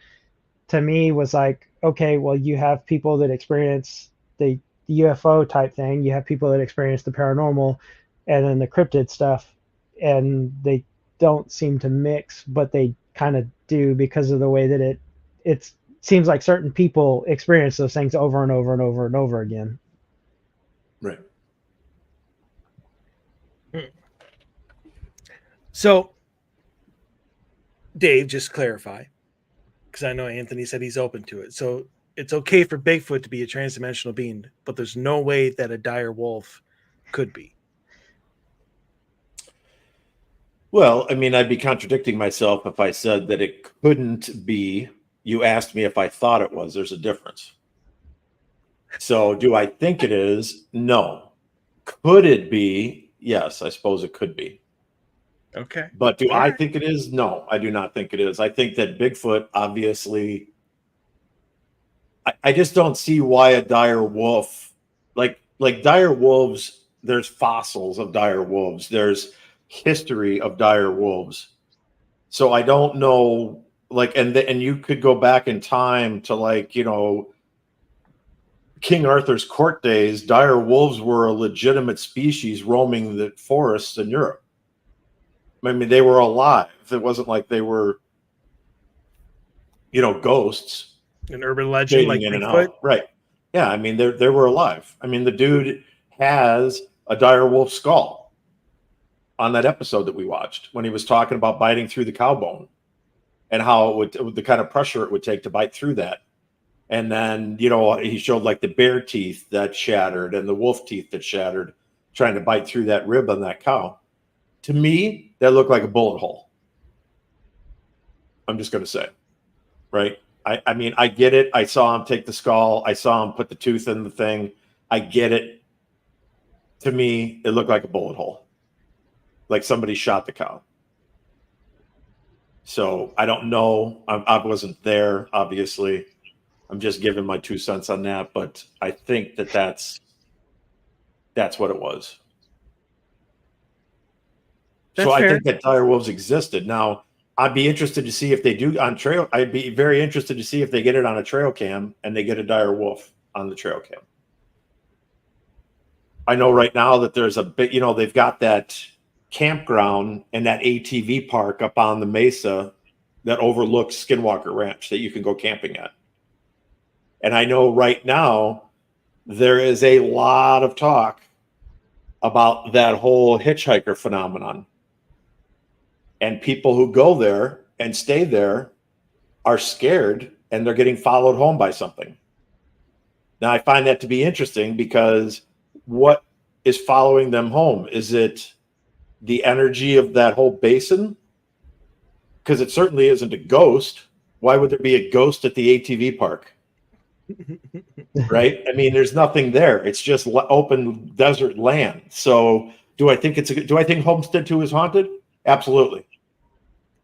to me was like, okay, well, you have people that experience the UFO type thing, you have people that experience the paranormal, and then the cryptid stuff, and they don't seem to mix, but they kind of do because of the way that it seems like certain people experience those things over and over and over and over again. Right. So, Dave, just clarify, because I know Anthony said he's open to it. So it's okay for Bigfoot to be a transdimensional being, but there's no way that a dire wolf could be. Well, I mean, I'd be contradicting myself if I said that it couldn't be. You asked me if I thought it was. There's a difference. So, do I think it is? No. Could it be? Yes, I suppose it could be. Okay. But do All I right. think it is? No, I do not think it is. I think that Bigfoot obviously, I just don't see why a dire wolf, like dire wolves, there's fossils of dire wolves, there's history of dire wolves. So I don't know, like, and you could go back in time to, like, you know, King Arthur's court days. Dire wolves were a legitimate species roaming the forests in Europe. I mean, they were alive. It wasn't like they were, you know, ghosts An urban legend fading like in and Bigfoot. out. Right. Yeah. I mean, they were alive. I mean, the dude has a dire wolf skull on that episode that we watched when he was talking about biting through the cow bone and how it would the kind of pressure it would take to bite through that. And then, you know, he showed like the bear teeth that shattered and the wolf teeth that shattered trying to bite through that rib on that cow. To me, that looked like a bullet hole. I'm just going to say, right? I mean, I get it. I saw him take the skull. I saw him put the tooth in the thing. I get it. To me, it looked like a bullet hole, like somebody shot the cow. So I don't know. I wasn't there, obviously. I'm just giving my 2 cents on that, but I think that that's what it was. That's So I fair. think that dire wolves existed. Now, I'd be interested to see if they do on trail. I'd be very interested to see if they get it on a trail cam and they get a dire wolf on the trail cam. I know right now that there's a big, they've got that campground and that ATV park up on the mesa that overlooks Skinwalker Ranch that you can go camping at. And I know right now there is a lot of talk about that whole hitchhiker phenomenon. And people who go there and stay there are scared and they're getting followed home by something. Now, I find that to be interesting because what is following them home? Is it the energy of that whole basin? Because it certainly isn't a ghost. Why would there be a ghost at the ATV park? Right? I mean, there's nothing there. It's just open desert land. So, do I think Homestead 2 is haunted? Absolutely.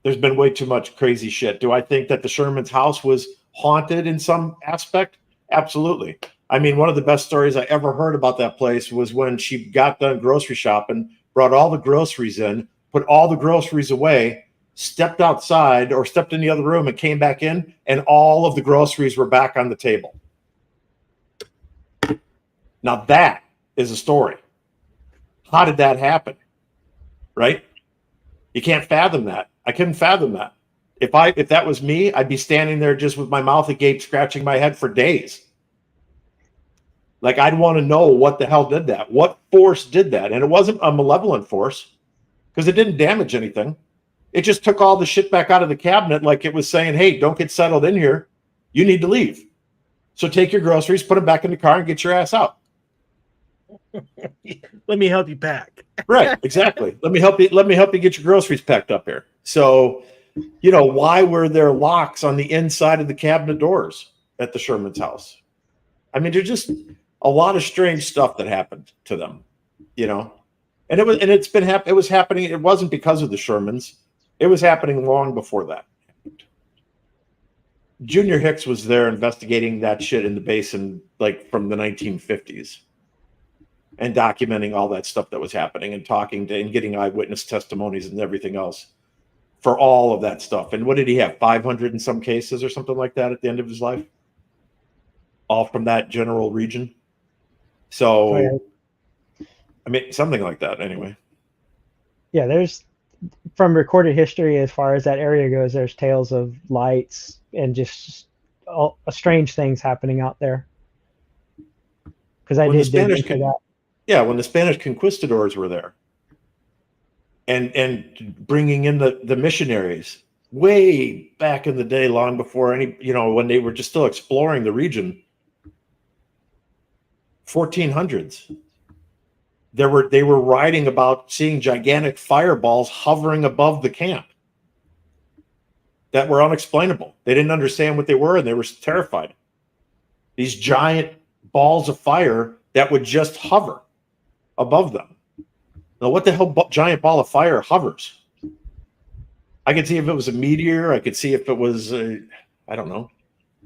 There's been way too much crazy shit. Do I think that the Sherman's house was haunted in some aspect? Absolutely. I mean, one of the best stories I ever heard about that place was when she got done grocery shopping, brought all the groceries in, put all the groceries away, stepped outside or stepped in the other room and came back in, and all of the groceries were back on the table. Now that is a story. How did that happen? Right? You can't fathom that. I couldn't fathom that. If that was me, I'd be standing there just with my mouth agape, scratching my head for days. Like, I'd want to know what the hell did that. What force did that? And it wasn't a malevolent force because it didn't damage anything. It just took all the shit back out of the cabinet like it was saying, hey, don't get settled in here. You need to leave. So take your groceries, put them back in the car, and get your ass out. Let me help you pack. Right, exactly. Let me help you get your groceries packed up here. So, why were there locks on the inside of the cabinet doors at the Sherman's house? I mean, there's just a lot of strange stuff that happened to them, and it was happening. It wasn't because of the Shermans. It was happening long before that. Junior Hicks was there investigating that shit in the basin, like from the 1950s. And documenting all that stuff that was happening and talking to and getting eyewitness testimonies and everything else for all of that stuff. And what did he have? 500 in some cases or something like that at the end of his life? All from that general region. So, I mean, something like that anyway. Yeah, there's, from recorded history as far as that area goes, there's tales of lights and just all strange things happening out there. Because I did dig into that. Yeah, when the Spanish conquistadors were there and bringing in the missionaries way back in the day, long before when they were just still exploring the region, 1400s. They were writing about seeing gigantic fireballs hovering above the camp that were unexplainable. They didn't understand what they were and they were terrified. These giant balls of fire that would just hover above them. Now, what the hell giant ball of fire hovers? I could see if it was a meteor. I could see if it was, I don't know.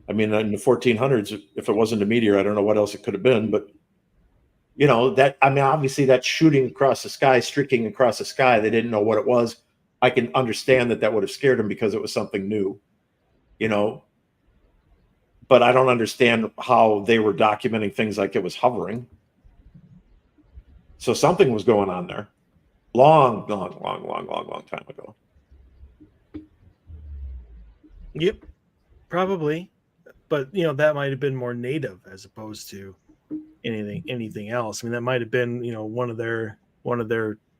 I mean, in the 1400s, if it wasn't a meteor, I don't know what else it could have been. But, obviously that's shooting across the sky, streaking across the sky. They didn't know what it was. I can understand that would have scared them because it was something new, But I don't understand how they were documenting things like it was hovering. So something was going on there. Long time ago. Yep, probably. But that might have been more native as opposed to anything else. I mean, that might have been one of their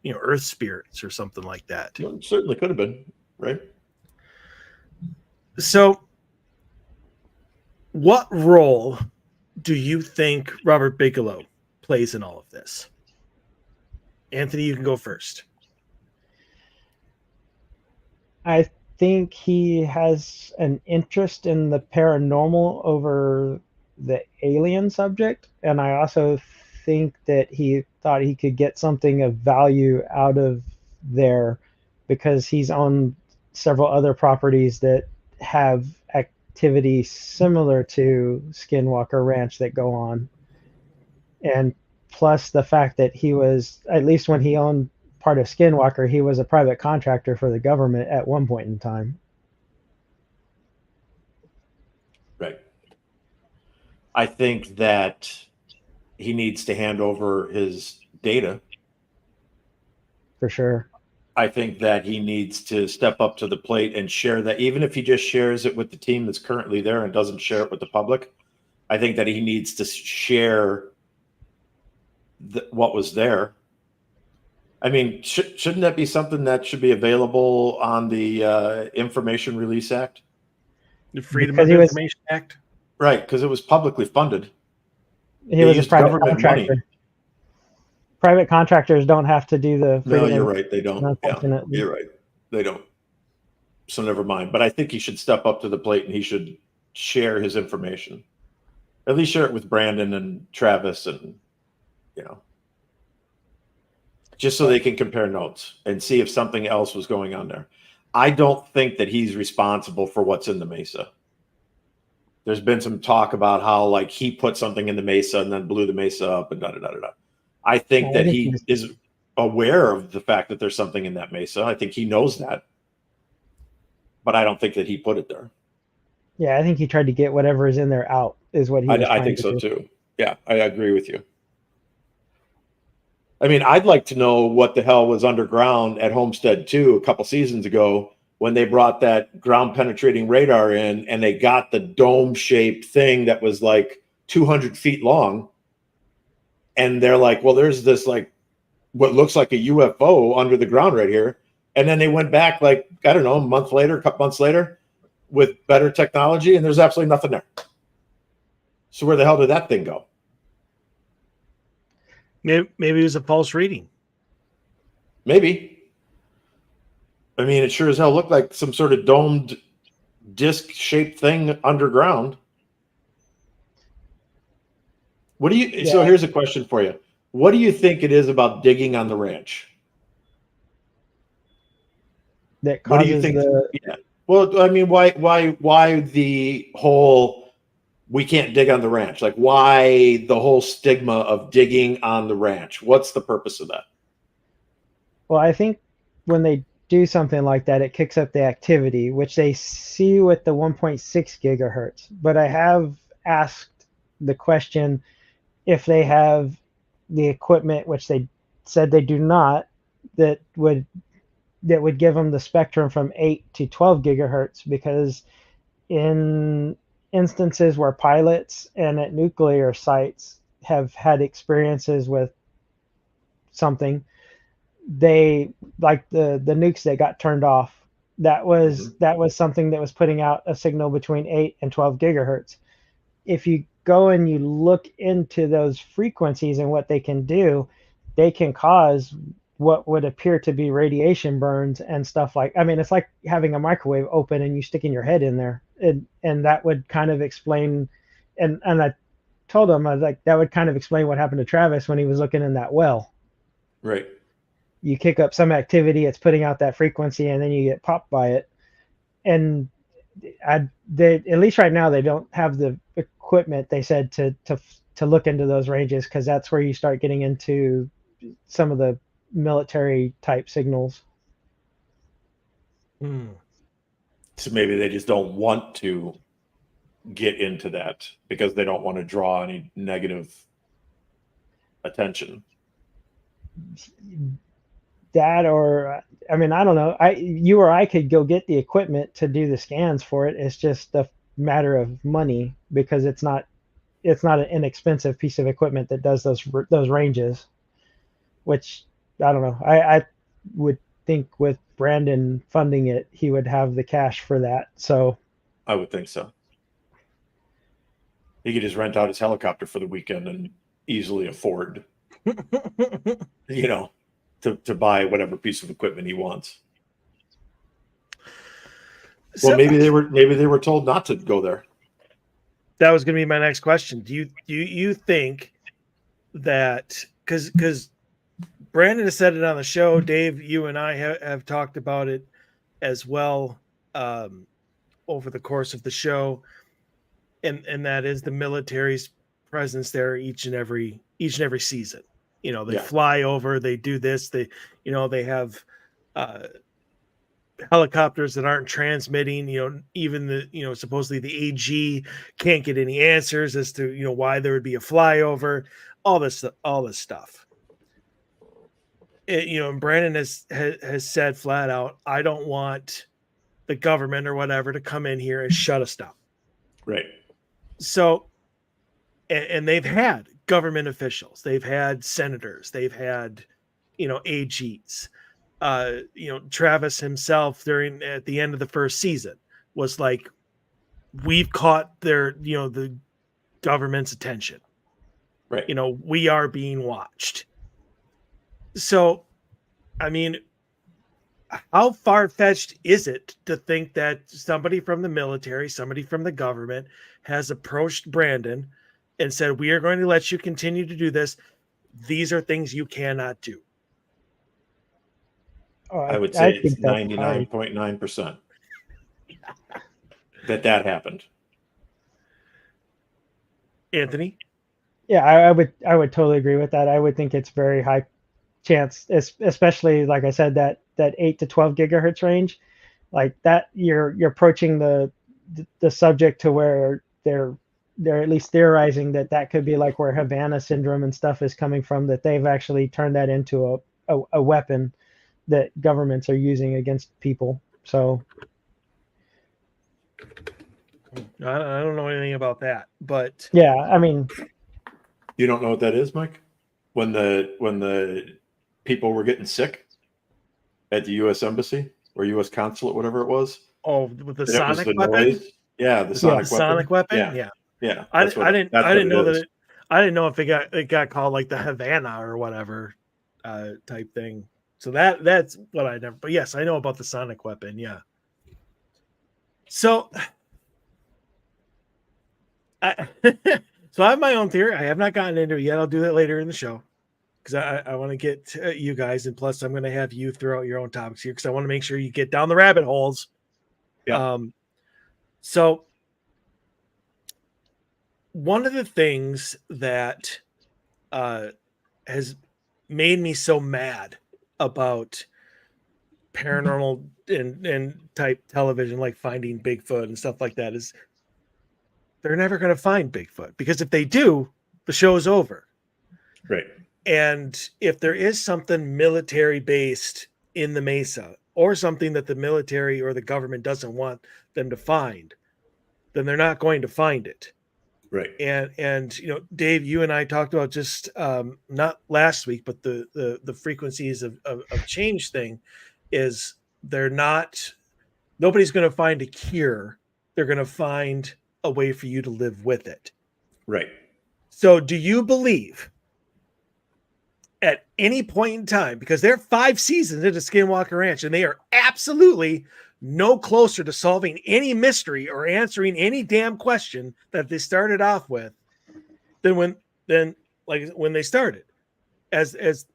earth spirits or something like that. Well, it certainly could have been, right? So, what role do you think Robert Bigelow plays in all of this? Anthony, you can go first. I think he has an interest in the paranormal over the alien subject, and I also think that he thought he could get something of value out of there because he's on several other properties that have activity similar to Skinwalker Ranch that go on. And plus the fact that he was, at least when he owned part of Skinwalker, he was a private contractor for the government at one point in time. Right. I think that he needs to hand over his data. For sure. I think that he needs to step up to the plate and share that, even if he just shares it with the team that's currently there and doesn't share it with the public. I think that he needs to share what was there. I mean, shouldn't that be something that should be available on the Information Release Act? The Freedom Because of he was- Information Act. Right, because it was publicly funded. He They was a used private government contractor. money. Private contractors don't have to do the No, freedom you're of right. They don't. Yeah, unfortunately. you're right. They don't. So never mind. But I think he should step up to the plate and he should share his information. At least share it with Brandon and Travis and, you know, just so they can compare notes and see if something else was going on there. I don't think that he's responsible for what's in the Mesa. There's been some talk about how like he put something in the Mesa and then blew the Mesa up and da da da da. I think that he is aware of the fact that there's something in that Mesa. I think he knows that, but I don't think that he put it there. Yeah, I think he tried to get whatever is in there out. Is what he was trying I think to so do. too. Yeah, I agree with you. I mean, I'd like to know what the hell was underground at Homestead 2 a couple seasons ago when they brought that ground penetrating radar in and they got the dome shaped thing that was like 200 feet long. And they're like, well, there's this like what looks like a UFO under the ground right here. And then they went back like, I don't know, a month later, a couple months later with better technology, and there's absolutely nothing there. So where the hell did that thing go? Maybe it was a false reading. Maybe. I mean, it sure as hell looked like some sort of domed disc-shaped thing underground. What do you? Yeah. So here's a question for you. What do you think it is about digging on the ranch? That causes what do you think? Yeah. Well, I mean, why the whole we can't dig on the ranch? Like, why the whole stigma of digging on the ranch? What's the purpose of that? Well, I think when they do something like that, it kicks up the activity, which they see with the 1.6 gigahertz. But I have asked the question if they have the equipment, which they said they do not, that would give them the spectrum from 8 to 12 gigahertz, because in instances where pilots and at nuclear sites have had experiences with something, they like the nukes that got turned off, that was something that was putting out a signal between 8 and 12 gigahertz. If you go and you look into those frequencies and what they can do, they can cause what would appear to be radiation burns and stuff. Like, I mean, it's like having a microwave open and you sticking your head in there, and that would kind of explain. And I told him, I was like, that would kind of explain what happened to Travis when he was looking in that well. Right. You kick up some activity, it's putting out that frequency, and then you get popped by it. And they, at least right now, they don't have the equipment, they said, to look into those ranges, because that's where you start getting into some of the military type signals. So maybe they just don't want to get into that because they don't want to draw any negative attention. That, or I mean, I don't know. You or I could go get the equipment to do the scans for it. It's just a matter of money, because it's not an inexpensive piece of equipment that does those ranges. Which I don't know. I would think with Brandon funding it, he would have the cash for that. So I would think so. He could just rent out his helicopter for the weekend and easily afford, you know, to buy whatever piece of equipment he wants. Well, maybe they were told not to go there. That was going to be my next question. Do you think that because Brandon has said it on the show, Dave, you and I have talked about it as well over the course of the show, and that is the military's presence there each and every season. You know, they fly over, they do this, they have helicopters that aren't transmitting, even the, supposedly the AG can't get any answers as to, why there would be a flyover. all this stuff. And Brandon has said flat out, I don't want the government or whatever to come in here and shut us down. Right. So, and they've had government officials, they've had senators, they've had, AGs. Travis himself at the end of the first season was like, we've caught the government's attention. Right. We are being watched. So, I mean, how far-fetched is it to think that somebody from the military, somebody from the government has approached Brandon and said, we are going to let you continue to do this. These are things you cannot do. Oh, I would say it's think that's high. 99.9% that happened. Anthony? Yeah, I would totally agree with that. I would think it's very high chance, especially like I said, that 8 to 12 gigahertz range, like that you're approaching the subject to where they're at least theorizing that could be like where Havana syndrome and stuff is coming from, that they've actually turned that into a weapon that governments are using against people. So I don't know anything about that, but yeah, I mean, You don't know what that is, Mike? When the people were getting sick at the U.S. Embassy or U.S. consulate, whatever it was. with the And it was sonic the weapon? Noise. Yeah, the sonic weapon. Yeah. Yeah. I didn't know is. that I didn't know if it got called like the Havana or whatever type thing. So that's what I never. But yes, I know about the sonic weapon. Yeah. So, so I have my own theory. I have not gotten into it yet. I'll do that later in the show because I want to get you guys, and plus I'm going to have you throw out your own topics here because I want to make sure you get down the rabbit holes. Yeah. So one of the things that has made me so mad about paranormal and type television, like Finding Bigfoot and stuff like that, is they're never going to find Bigfoot, because if they do, the show's over. Right. And if there is something military based in the Mesa, or something that the military or the government doesn't want them to find, then they're not going to find it. Right. And Dave, you and I talked about just not last week, but the frequencies of change thing is nobody's going to find a cure. They're going to find a way for you to live with it. Right. So do you believe at any point in time, because they're 5 seasons into Skinwalker Ranch and they are absolutely no closer to solving any mystery or answering any damn question that they started off with than when they started, as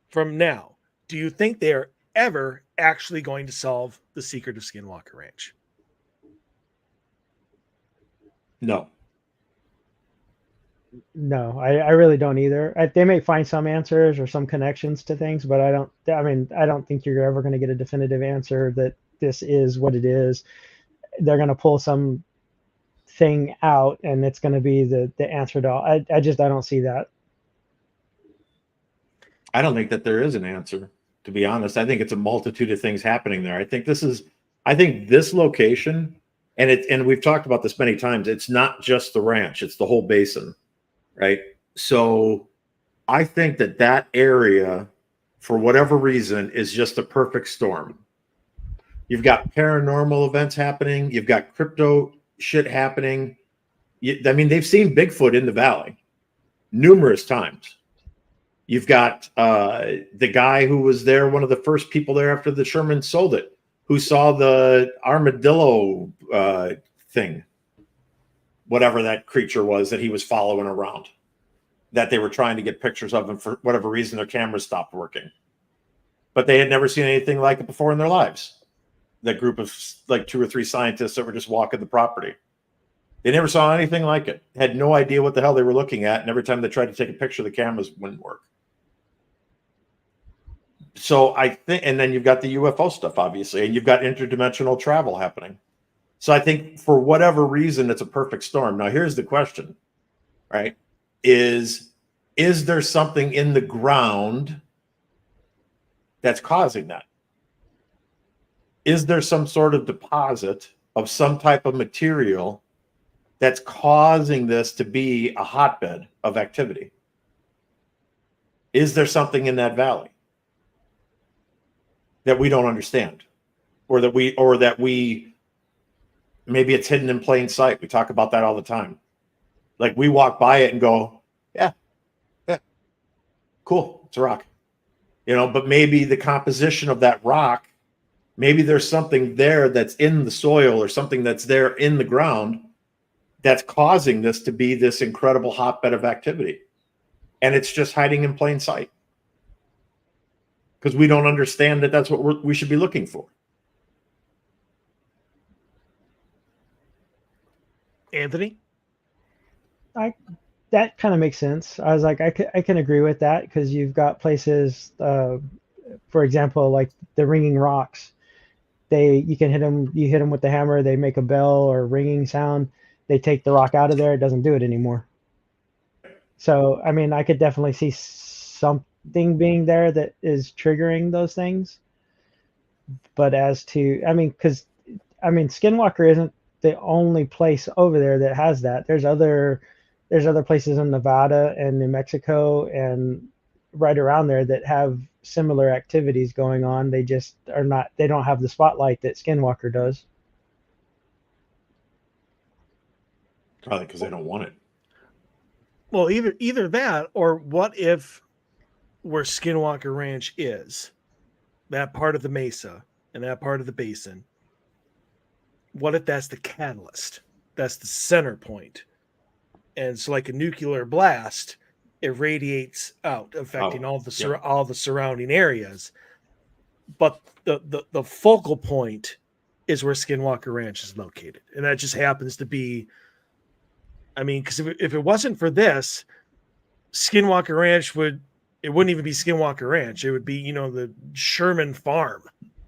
from now, do you think they are ever actually going to solve the secret of Skinwalker Ranch? No. No, I really don't either. They may find some answers or some connections to things, but I don't think you're ever going to get a definitive answer that this is what it is. They're going to pull some thing out and it's going to be the answer to all. I don't see that. I don't think that there is an answer, to be honest. I think it's a multitude of things happening there. I think this location, and we've talked about this many times, it's not just the ranch, it's the whole basin, right? So I think that area, for whatever reason, is just a perfect storm. You've got paranormal events happening, you've got crypto shit happening. They've seen Bigfoot in the valley numerous times. You've got the guy who was there, one of the first people there after the Sherman sold it, who saw the armadillo thing, whatever that creature was that he was following around, that they were trying to get pictures of, and for whatever reason their cameras stopped working. But they had never seen anything like it before in their lives. That group of like 2 or 3 scientists that were just walking the property. They never saw anything like it, had no idea what the hell they were looking at, and every time they tried to take a picture, the cameras wouldn't work. So I think, and then you've got the UFO stuff, obviously, and you've got interdimensional travel happening. So I think for whatever reason, it's a perfect storm. Now, here's the question, right? Is Is there something in the ground that's causing that? Is there some sort of deposit of some type of material that's causing this to be a hotbed of activity? Is there something in that valley that we don't understand, or that we maybe it's hidden in plain sight? We talk about that all the time. Like, we walk by it and go, yeah, cool, it's a rock, but maybe the composition of that rock, maybe there's something there that's in the soil or something that's there in the ground that's causing this to be this incredible hotbed of activity. And it's just hiding in plain sight because we don't understand that that's what we should be looking for. Anthony? That kind of makes sense. I was like, I can agree with that, because you've got places, for example, like the ringing rocks. You can hit them. You hit them with the hammer, they make a bell or ringing sound. They take the rock out of there, it doesn't do it anymore. So, I mean, I could definitely see something being there that is triggering those things. But as to, I mean, because Skinwalker isn't the only place over there that has that. There's other places in Nevada and New Mexico and right around there that have similar activities going on. They just are not. They don't have the spotlight that Skinwalker does. Probably because they don't want it. Well, either that, or what if where Skinwalker Ranch is, that part of the mesa and that part of the basin, what if that's the catalyst? That's the center point. And so, like a nuclear blast, it radiates out, affecting all the surrounding areas. But the focal point is where Skinwalker Ranch is located, and that just happens to be. I mean, because if it wasn't for this, Skinwalker Ranch wouldn't even be Skinwalker Ranch. It would be, the Sherman Farm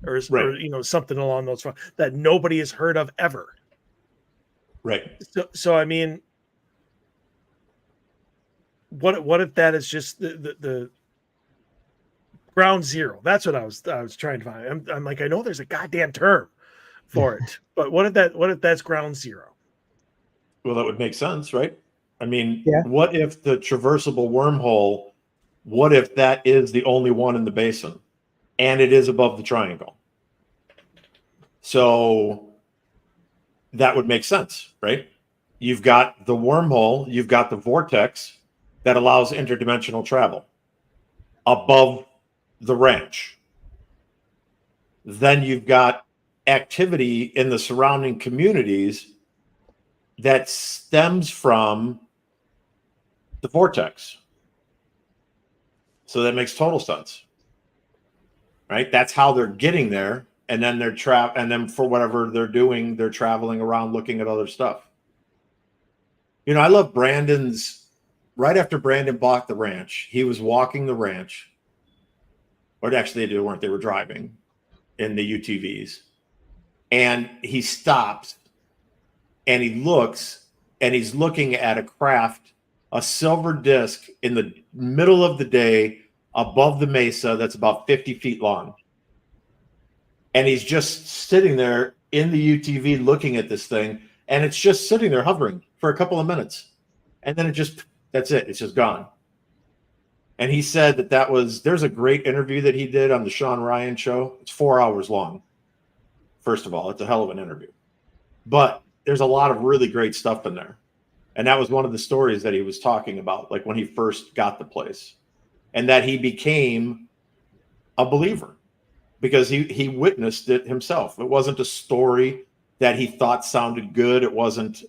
or something along those lines that nobody has heard of ever. Right. So I mean, what if that is just the ground zero? That's what I was trying to find. I'm like, I know there's a goddamn term for it, but what if that's ground zero? Well, that would make sense, right? I mean, Yeah. What if the traversable wormhole, what if that is the only one in the basin and it is above the triangle? So that would make sense, right? You've got the wormhole, you've got the vortex that allows interdimensional travel above the ranch. Then you've got activity in the surrounding communities that stems from the vortex. So that makes total sense, right? That's how they're getting there. And then and then for whatever they're doing, they're traveling around looking at other stuff. I love right after Brandon bought the ranch, he was walking the ranch, or actually they weren't, they were driving in the UTVs, and he stops and he looks, and he's looking at a craft, a silver disc in the middle of the day above the mesa that's about 50 feet long. And he's just sitting there in the UTV looking at this thing, and it's just sitting there hovering for a couple of minutes. And then that's it. It's just gone. And he said there's a great interview that he did on the Sean Ryan show. It's 4 hours long. First of all, it's a hell of an interview. But there's a lot of really great stuff in there. And that was one of the stories that he was talking about, like when he first got the place, and that he became a believer because he witnessed it himself. It wasn't a story that he thought sounded good. It wasn't,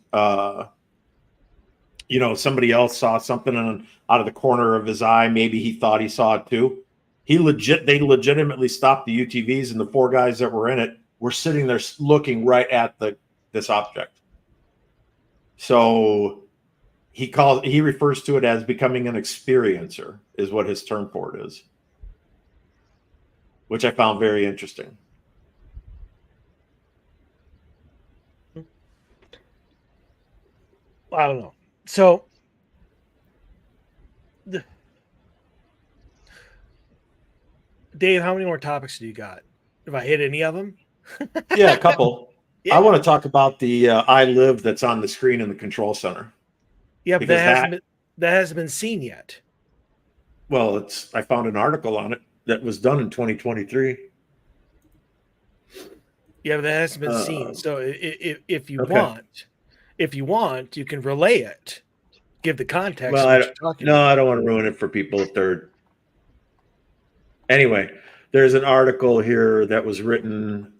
somebody else saw something out of the corner of his eye. Maybe he thought he saw it too. They legitimately stopped the UTVs, and the four guys that were in it were sitting there looking right at this object. So he refers to it as becoming an experiencer, is what his term for it is, which I found very interesting. I don't know. So Dave, how many more topics do you got? Have I hit any of them? Yeah, a couple. Yeah. I want to talk about the I Live that's on the screen in the control center. Yeah, but Because that hasn't been seen yet. well, I found an article on it that was done in 2023. Yeah, but that hasn't been seen. So if you Okay. want, you can relay it. Give the context Well, of what you're talking about. I don't want to ruin it for people if they're. Anyway, there's an article here that was written,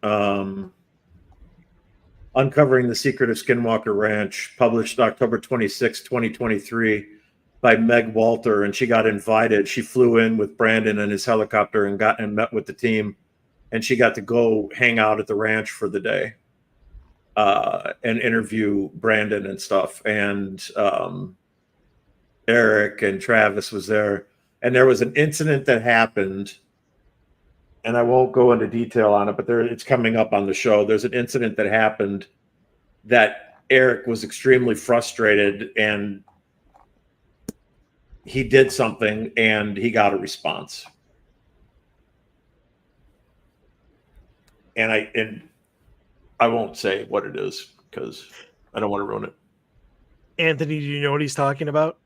Uncovering the Secret of Skinwalker Ranch, published October 26, 2023, by Meg Walter, and she got invited. She flew in with Brandon and his helicopter and met with the team, and she got to go hang out at the ranch for the day and interview Brandon and stuff. And Eric and Travis was there, and there was an incident that happened, and I won't go into detail on it, but it's coming up on the show. There's an incident that happened that Eric was extremely frustrated, and he did something and he got a response. And I won't say what it is because I don't want to ruin it. Anthony, do you know what he's talking about?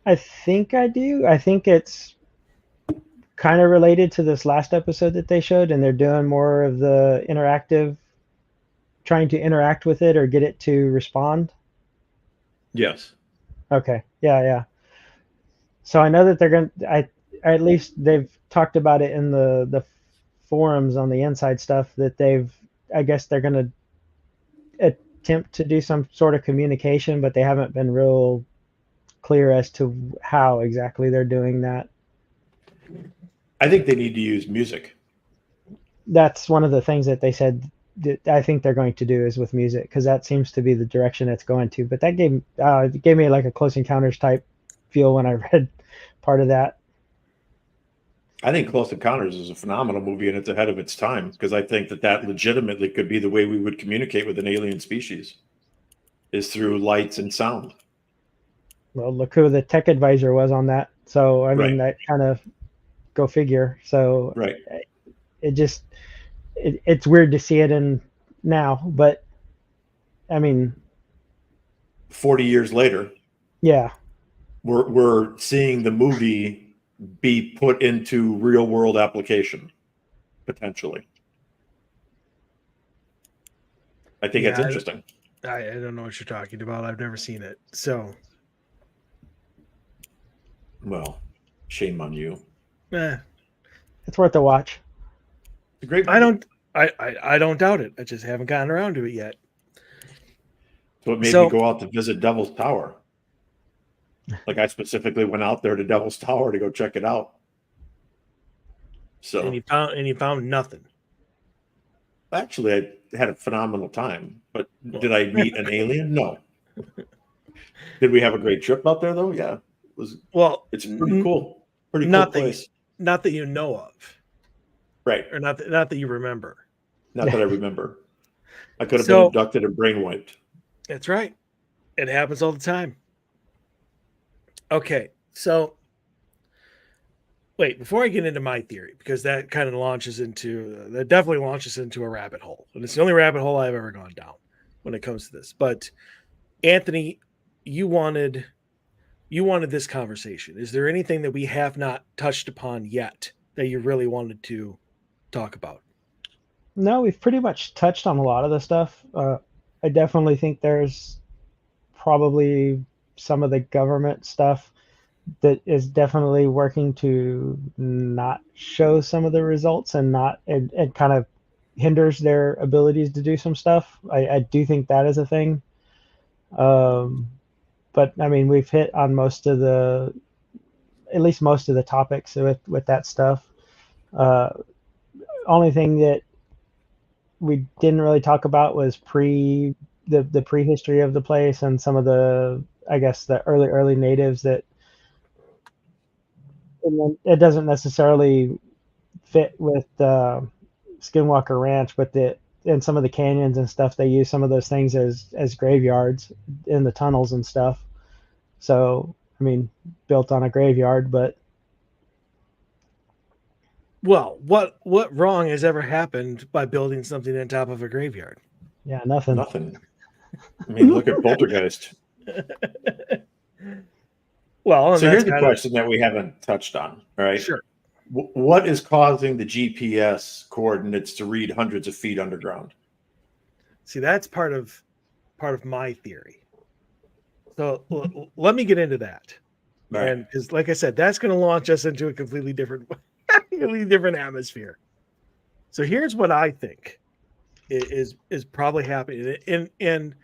I think I do. I think it's kind of related to this last episode that they showed, and they're doing more of the interactive, trying to interact with it or get it to respond. Yes. Okay. Yeah. So I know that they're going to, at least they've talked about it in the forums on the inside stuff that I guess they're going to attempt to do some sort of communication, but they haven't been real clear as to how exactly they're doing that. I think they need to use music. That's one of the things that they said that I think they're going to do is with music, because that seems to be the direction it's going to. But that gave me like a Close Encounters type feel when I read part of that. I think Close Encounters is a phenomenal movie, and it's ahead of its time, because I think that legitimately could be the way we would communicate with an alien species, is through lights and sound. Well, look who the tech advisor was on that. So I mean, that kind of go figure. So right. It's weird to see it in now, but I mean, 40 years later, yeah, we're seeing the movie be put into real world application potentially. I think it's interesting. I don't know what you're talking about. I've never seen it. So, well, shame on you. It's worth a watch. It's a great movie. I don't doubt it. I just haven't gotten around to it yet. So it made me go out to visit Devil's Tower. Like I specifically went out there to Devil's Tower to go check it out. So and you found nothing. Actually, I had a phenomenal time. But did I meet an alien? No. Did we have a great trip out there though? Yeah. It's pretty cool. Pretty cool place. Not that you know of. Right. Or not that you remember. Not that I remember. I could have been abducted and brainwiped. That's right. It happens all the time. Okay, so wait, before I get into my theory, because that kind of definitely launches into a rabbit hole. And it's the only rabbit hole I've ever gone down when it comes to this. But Anthony, you wanted this conversation. Is there anything that we have not touched upon yet that you really wanted to talk about? No, we've pretty much touched on a lot of the stuff. I definitely think there's probably some of the government stuff that is definitely working to not show some of the results and kind of hinders their abilities to do some stuff. I do think that is a thing. But I mean, we've hit on at least most of the topics with that stuff. Only thing that we didn't really talk about was the prehistory of the place and some of the, I guess, the early natives that, and it doesn't necessarily fit with Skinwalker Ranch, but in some of the canyons and stuff, they use some of those things as graveyards in the tunnels and stuff. So, I mean, built on a graveyard, but Well, what wrong has ever happened by building something on top of a graveyard? Yeah, nothing. Nothing. I mean, look at Poltergeist. Well, and So that's here's the kind of question that we haven't touched on. All right. sure. What is causing the GPS coordinates to read hundreds of feet underground? See, that's part of my theory. So let me get into that. Right. And because, like I said, that's going to launch us into a completely different, completely different atmosphere. So here's what I think is probably happening, and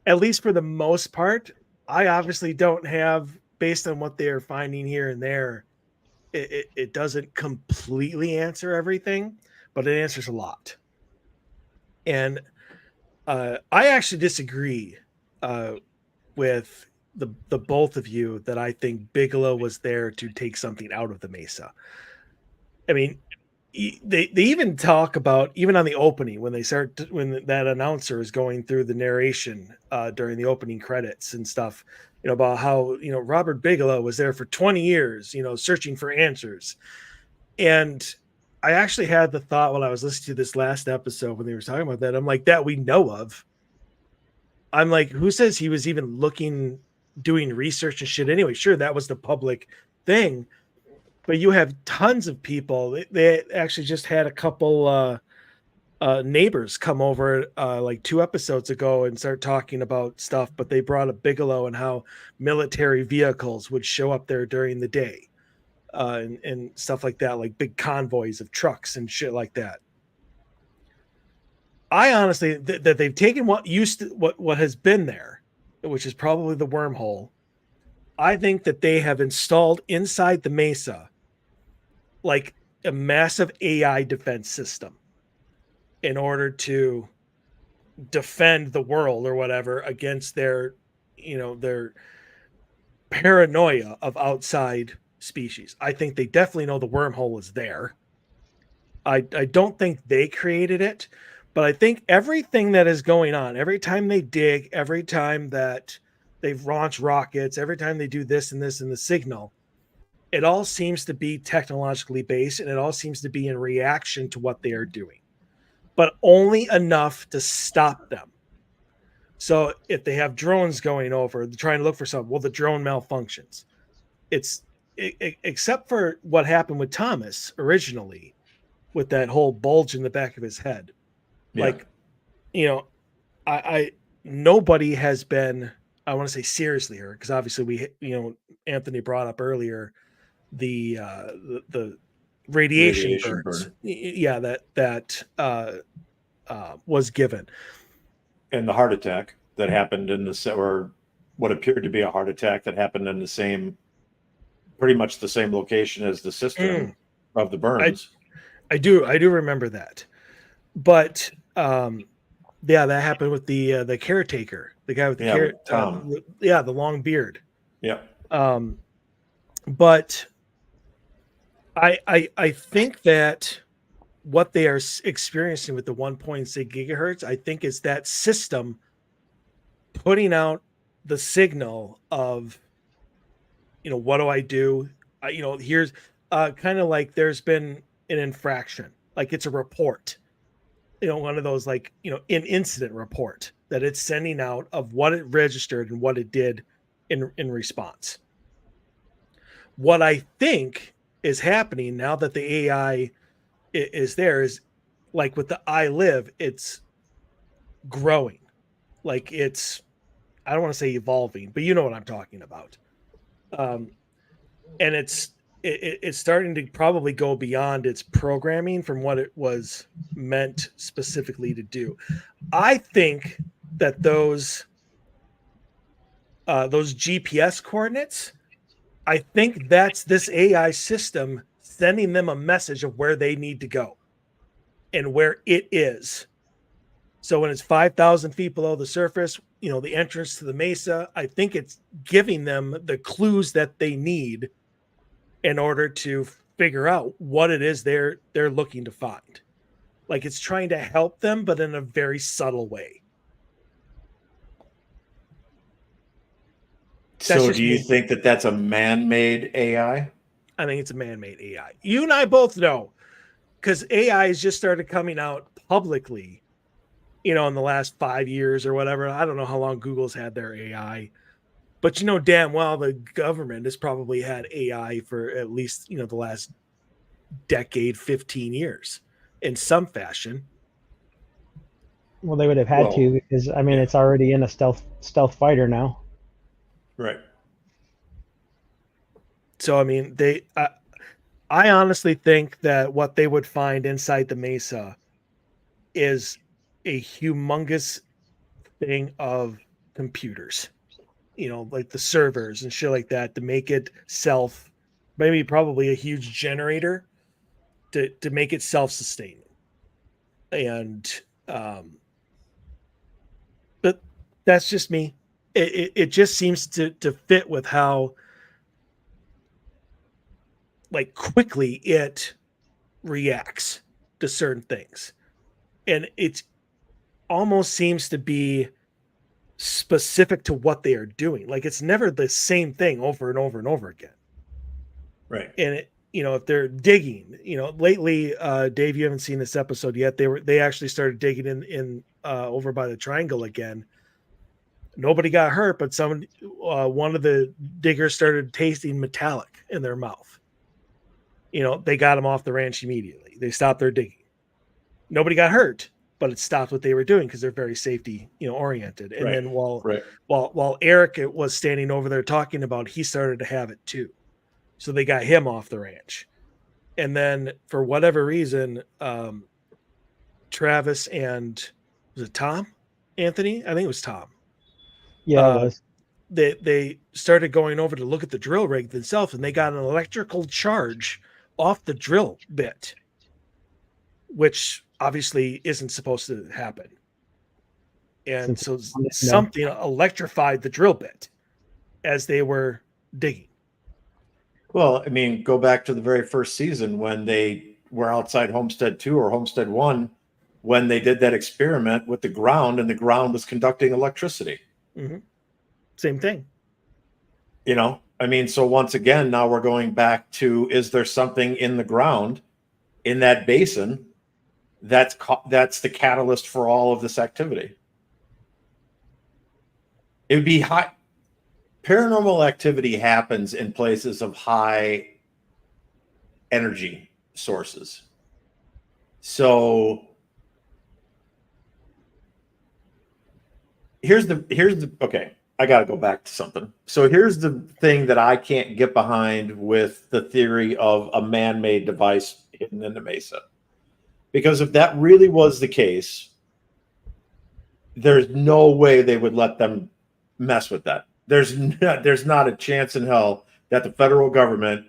at least for the most part, I obviously don't have, based on what they are finding here and there, it doesn't completely answer everything, but it answers a lot. And I actually disagree with the both of you that I think Bigelow was there to take something out of the Mesa. I mean, they even talk about, even on the opening, when they start when that announcer is going through the narration during the opening credits and stuff, about how Robert Bigelow was there for 20 years, searching for answers. And I actually had the thought while I was listening to this last episode when they were talking about that, I'm like, that we know of. I'm like, who says he was even doing research and shit anyway? Sure, that was the public thing, but you have tons of people. They actually just had a couple neighbors come over like 2 episodes ago and start talking about stuff, but they brought up Bigelow and how military vehicles would show up there during the day, and stuff like that, like big convoys of trucks and shit like that. I honestly that they've taken what has been there, which is probably the wormhole. I think that they have installed inside the Mesa like a massive AI defense system in order to defend the world or whatever against their paranoia of outside species. I think they definitely know the wormhole is there. I don't think they created it, but I think everything that is going on, every time they dig, every time that they've launched rockets, every time they do this and this and the signal, it all seems to be technologically based, and it all seems to be in reaction to what they are doing, but only enough to stop them. So if they have drones going over, they're trying to look for something, well, the drone malfunctions. Except for what happened with Thomas originally, with that whole bulge in the back of his head. Yeah. Like, I nobody has been, I want to say seriously hurt, because obviously Anthony brought up earlier the radiation Radiation burns. burn. Yeah, that was given. And the heart attack that happened or what appeared to be a heart attack that happened in pretty much the same location as the cistern of the burns. I do remember that, but yeah, that happened with the caretaker, the guy with the Tom. The long beard. Yeah. But I think that what they are experiencing with the 1.6 gigahertz, I think, is that system putting out the signal of, what do I do? Here's kind of like there's been an infraction, like it's a report, one of those, like, an incident report that it's sending out of what it registered and what it did in response. What I think is happening now that the AI is there is, like with the I Live, it's growing. Like it's, I don't want to say evolving, but you know what I'm talking about. And it's starting to probably go beyond its programming from what it was meant specifically to do. I think that those GPS coordinates, I think that's this AI system sending them a message of where they need to go and where it is. So when it's 5,000 feet below the surface, the entrance to the Mesa, I think it's giving them the clues that they need in order to figure out what it is they're looking to find. Like it's trying to help them, but in a very subtle way. So do you think that that's a man-made AI? I think it's a man-made AI. You and I both know because AI has just started coming out publicly, in the last 5 years or whatever. I don't know how long Google's had their AI, but damn well the government has probably had AI for at least, the last decade, 15 years in some fashion. Well, they would have had to, because I mean, it's already in a stealth fighter now. Right. So, I mean, I honestly think that what they would find inside the Mesa is a humongous thing of computers, like the servers and shit like that, to make it maybe probably a huge generator to make it self-sustaining. And, but that's just me. It just seems to fit with how, like, quickly it reacts to certain things. And it almost seems to be specific to what they are doing. Like, it's never the same thing over and over and over again. Right. And if they're digging, lately, Dave, you haven't seen this episode yet. They actually started digging in over by the triangle again. Nobody got hurt, but one of the diggers started tasting metallic in their mouth. They got them off the ranch immediately. They stopped their digging. Nobody got hurt, but it stopped what they were doing because they're very safety, oriented. And then while Eric was standing over there talking about, he started to have it too. So they got him off the ranch. And then for whatever reason, Travis and, was it Tom? Anthony? I think it was Tom. Yeah, it was. They started going over to look at the drill rig themselves, and they got an electrical charge off the drill bit, which obviously isn't supposed to happen. And so something electrified the drill bit as they were digging. Well, I mean, go back to the very first season when they were outside Homestead 2 or Homestead 1, when they did that experiment with the ground, and the ground was conducting electricity. Mm-hmm. Same thing. I mean, so once again, now we're going back to, is there something in the ground in that basin that's the catalyst for all of this activity? It would be high. Paranormal activity happens in places of high energy sources. So okay, I got to go back to something. So here's the thing that I can't get behind with the theory of a man-made device hidden in the Mesa. Because if that really was the case, there's no way they would let them mess with that. There's not a chance in hell that the federal government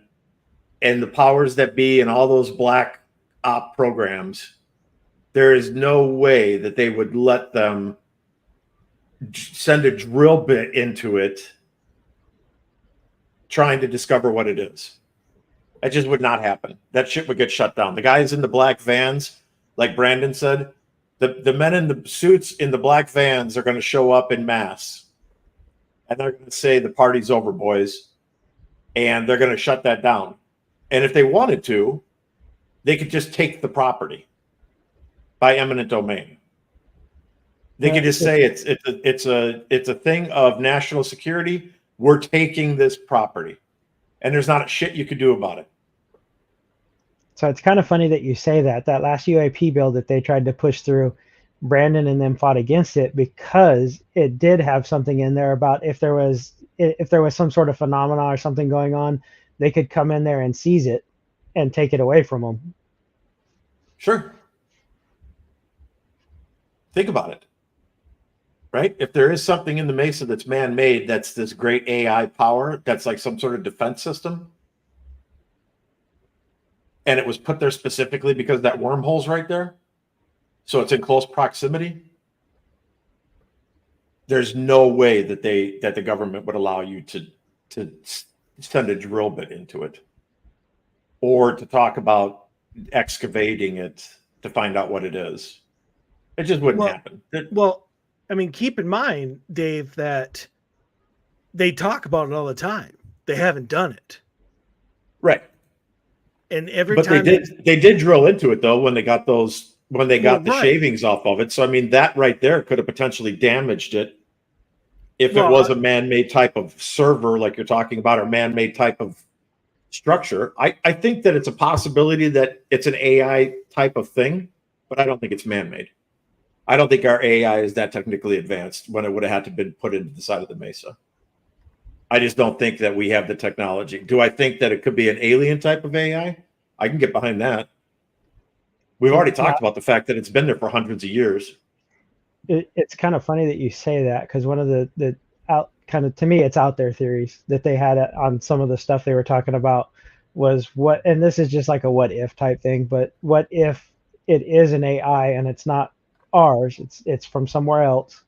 and the powers that be and all those black op programs, there is no way that they would let them send a drill bit into it trying to discover what it is. That just would not happen. That shit would get shut down. The guys in the black vans, like Brandon said, the men in the suits in the black vans are going to show up in mass. And they're going to say, the party's over, boys. And they're going to shut that down. And if they wanted to, they could just take the property by eminent domain. They could just say it's a thing of national security. We're taking this property. And there's not a shit you could do about it. So it's kind of funny that you say that. That last UAP bill that they tried to push through, Brandon and them fought against it because it did have something in there about if there was some sort of phenomena or something going on, they could come in there and seize it and take it away from them. Sure. Think about it. Right? If there is something in the Mesa that's man-made, that's this great AI power, that's like some sort of defense system, and it was put there specifically because that wormhole's right there, so it's in close proximity, there's no way that the government would allow you to send a drill bit into it or to talk about excavating it to find out what it is. It just wouldn't happen. Well, I mean, keep in mind, Dave, that they talk about it all the time. They haven't done it. Right. And every But time they did drill into it though when they got the right. shavings off of it. So I mean that right there could have potentially damaged it if it Well, was a man-made type of server like you're talking about, or man-made type of structure. I think that it's a possibility that it's an AI type of thing, but I don't think it's man-made. I don't think our AI is that technically advanced when it would have had to been put into the side of the mesa. I just don't think that we have the technology. Do I think that it could be an alien type of AI? I can get behind that. We've already talked about the fact that it's been there for hundreds of years. It's kind of funny that you say that, because one of the out kind of, to me, it's out there theories that they had on some of the stuff they were talking about was what, and this is just like a what if type thing, but what if it is an AI and it's not ours, it's from somewhere else,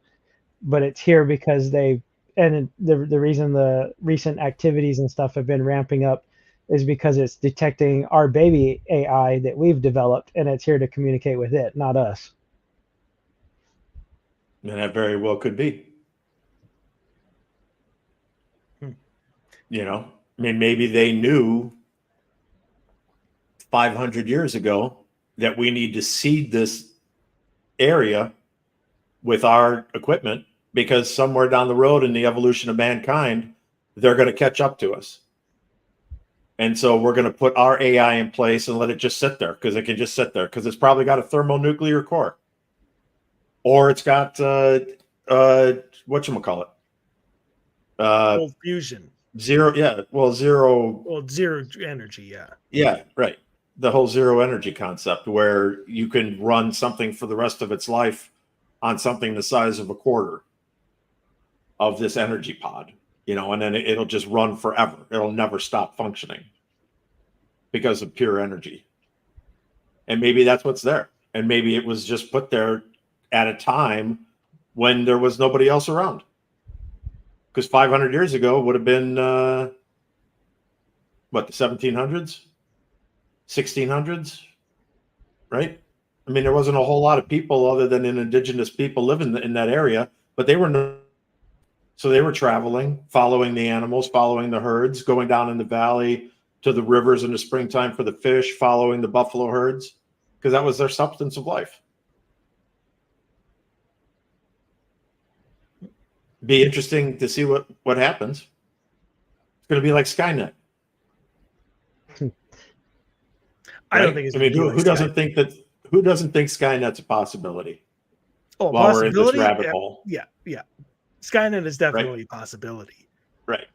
but it's here because the reason the recent activities and stuff have been ramping up is because it's detecting our baby AI that we've developed, and it's here to communicate with it, not us. And that very well could be. You know, I mean, maybe they knew 500 years ago that we need to seed this area with our equipment because somewhere down the road in the evolution of mankind, they're going to catch up to us. And so we're going to put our AI in place and let it just sit there because it can just sit there because it's probably got a thermonuclear core. Or it's got, whatchamacallit? Cold fusion. Zero Energy, yeah. Yeah, right. The whole zero energy concept where you can run something for the rest of its life on something the size of a quarter of this energy pod, and then it'll just run forever. It'll never stop functioning because of pure energy. And maybe that's what's there. And maybe it was just put there at a time when there was nobody else around. Because 500 years ago would have been, the 1700s? 1600s, right? I mean, there wasn't a whole lot of people other than indigenous people living in that area, but so they were traveling, following the animals, following the herds, going down in the valley to the rivers in the springtime for the fish, following the buffalo herds, because that was their substance of life. Be interesting to see what happens. It's going to be like Skynet. I don't think it's. I mean, who doesn't think that? Who doesn't think Skynet's a possibility? Oh, while possibility? we're in this rabbit hole. Yeah. Skynet is definitely a possibility. Right.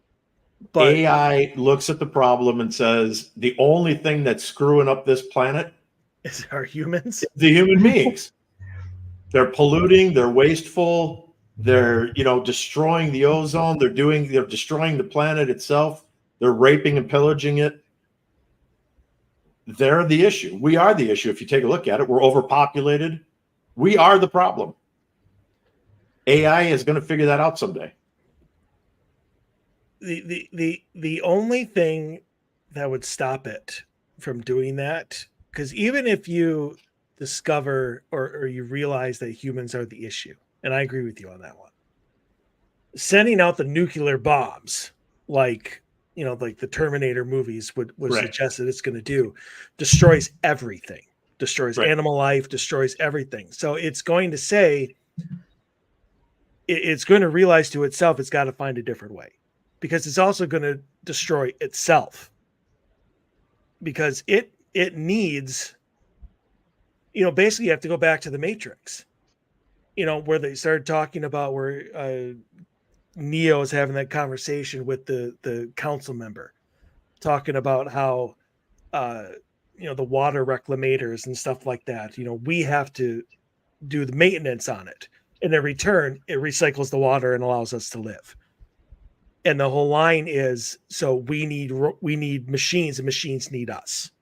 But AI looks at the problem and says the only thing that's screwing up this planet is our humans. The human beings. They're polluting. They're wasteful. They're destroying the ozone. They're destroying the planet itself. They're raping and pillaging it. They're the issue. We are the issue. If you take a look at it, we're overpopulated. We are the problem. AI is going to figure that out someday. The only thing that would stop it from doing that, because even if you discover or you realize that humans are the issue, and I agree with you on that one, sending out the nuclear bombs, like the Terminator movies would Right. suggest that it's going to do, destroys everything, destroys Right. animal life, destroys everything. So it's going to say, it's going to realize to itself it's got to find a different way, because it's also going to destroy itself, because it needs, basically you have to go back to the Matrix, where they started talking about where Neo is having that conversation with the council member, talking about how the water reclamators and stuff like that, we have to do the maintenance on it, and in return it recycles the water and allows us to live. And the whole line is, so we need machines, and machines need us.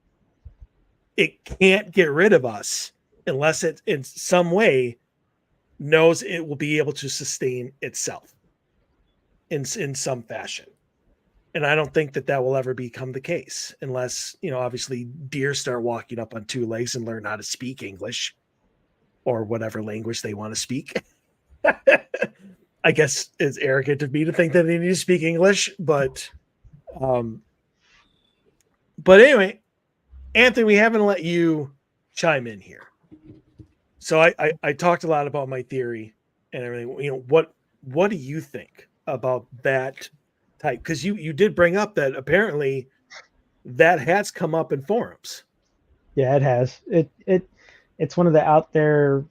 It can't get rid of us unless it in some way knows it will be able to sustain itself in some fashion. And I don't think that will ever become the case unless, obviously deer start walking up on two legs and learn how to speak English or whatever language they want to speak. I guess it's arrogant of me to think that they need to speak English, but anyway, Anthony, we haven't let you chime in here. So I talked a lot about my theory and everything. You know, what do you think about that type? Because you did bring up that apparently that has come up in forums. Yeah, it has. It's one of the out there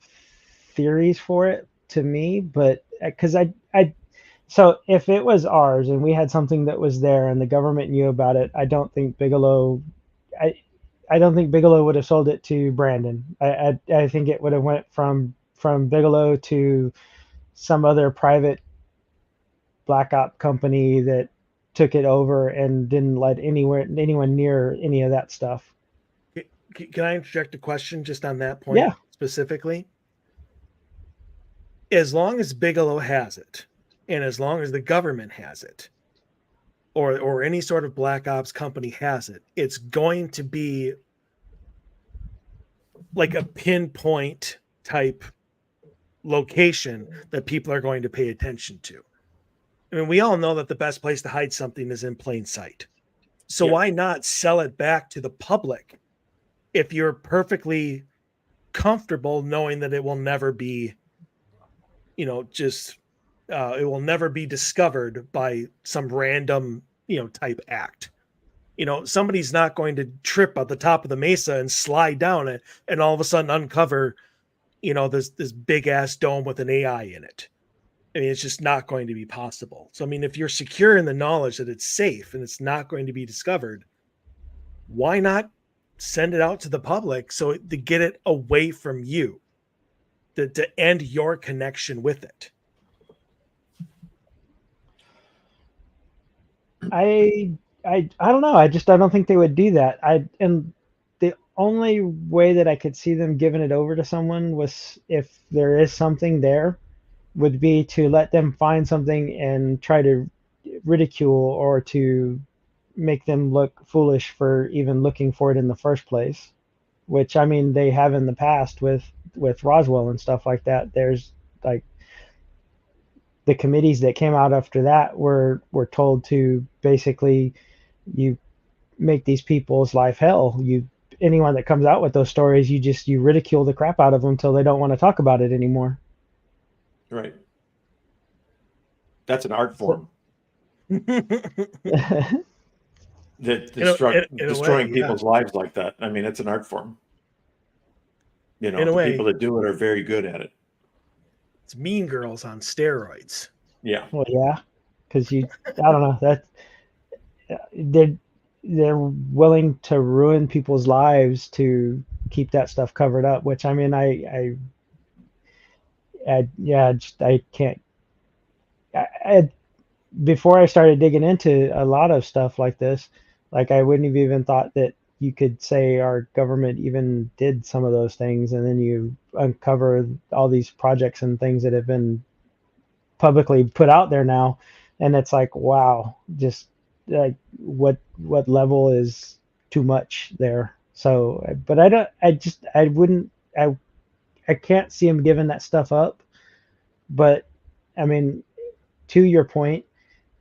theories for it to me, but because so if it was ours and we had something that was there and the government knew about it, I don't think Bigelow, I I don't think Bigelow would have sold it to Brandon. I think it would have went from Bigelow to some other private black op company that took it over and didn't let anyone near any of that stuff. Can I interject a question just on that point Yeah. specifically? As long as Bigelow has it, and as long as the government has it, or any sort of black ops company has it, it's going to be like a pinpoint type location that people are going to pay attention to. I mean, we all know that the best place to hide something is in plain sight. So why not sell it back to the public if you're perfectly comfortable knowing that it will never be, just it will never be discovered by some random, type act. Somebody's not going to trip at the top of the mesa and slide down it and all of a sudden uncover, this big ass dome with an AI in it. I mean, it's just not going to be possible. So, I mean, if you're secure in the knowledge that it's safe and it's not going to be discovered, why not send it out to the public so to get it away from you, to end your connection with it? I don't know. I don't think they would do that. And the only way that I could see them giving it over to someone was if there is something there, would be to let them find something and try to ridicule or to make them look foolish for even looking for it in the first place. Which, I mean, they have in the past with Roswell and stuff like that. There's like the committees that came out after that were told to basically, you make these people's life hell. Anyone that comes out with those stories, you ridicule the crap out of them until they don't want to talk about it anymore. Right. That's an art form. Yeah, Destroying people's lives like that. I mean, it's an art form. The people that do it are very good at it. It's Mean Girls on steroids. Yeah. well, yeah, because I don't know, that they're willing to ruin people's lives to keep that stuff covered up. Which, I mean, I can't. Before I started digging into a lot of stuff like this, like I wouldn't have even thought that you could say our government even did some of those things, and then you uncover all these projects and things that have been publicly put out there now, and it's like, wow, just like what level is too much there. So, but I can't see him giving that stuff up. But I mean, to your point,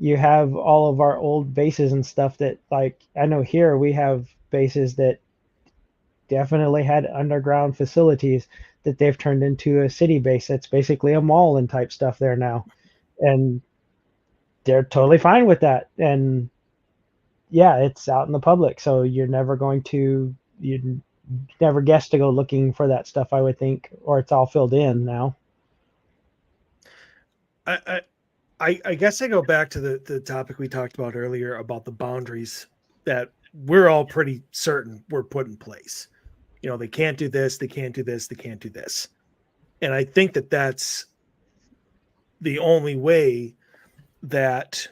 you have all of our old bases and stuff that, like, I know here we have bases that definitely had underground facilities that they've turned into a city base. That's basically a mall and type stuff there now. And they're totally fine with that. And yeah, it's out in the public. So you never guess to go looking for that stuff, I would think, or it's all filled in now. I guess I go back to the topic we talked about earlier about the boundaries that we're all pretty certain were put in place. They can't do this, they can't do this, they can't do this. And I think that that's the only way that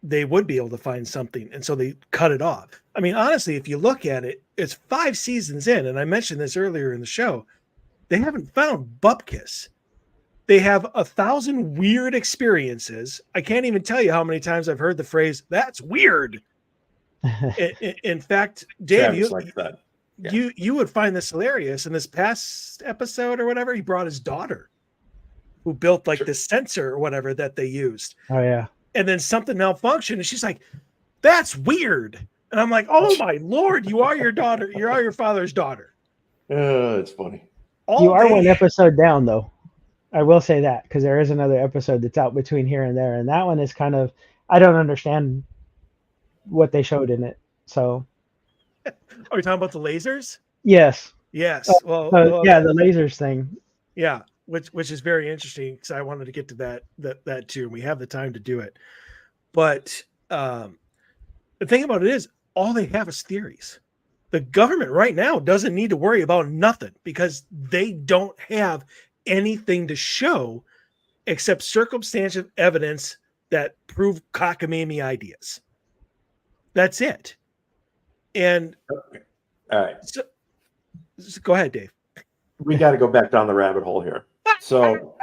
they would be able to find something. And so they cut it off. I mean, honestly, if you look at it, it's 5 seasons in. And I mentioned this earlier in the show. They haven't found Bupkis. They have 1,000 weird experiences. I can't even tell you how many times I've heard the phrase, "That's weird." In fact, Dave, you would find this hilarious. In this past episode or whatever, he brought his daughter, who built like this sensor or whatever that they used. Oh yeah. And then something malfunctioned, and she's like, "That's weird." And I'm like, oh my Lord, you are your daughter. You are your father's daughter. It's funny. You are They one episode down, though. I will say that, because there is another episode that's out between here and there, and that one is kind of, I don't understand what they showed in it. So Are you talking about the lasers? yes, Yes. yeah, the lasers thing. Yeah, which is very interesting because I wanted to get to that too. We have the time to do it, but the thing about it is, all they have is theories. The government right now doesn't need to worry about nothing because they don't have anything to show except circumstantial evidence that prove cockamamie ideas. That's it. And Okay. All right. so go ahead, Dave. We got to go back down the rabbit hole here. So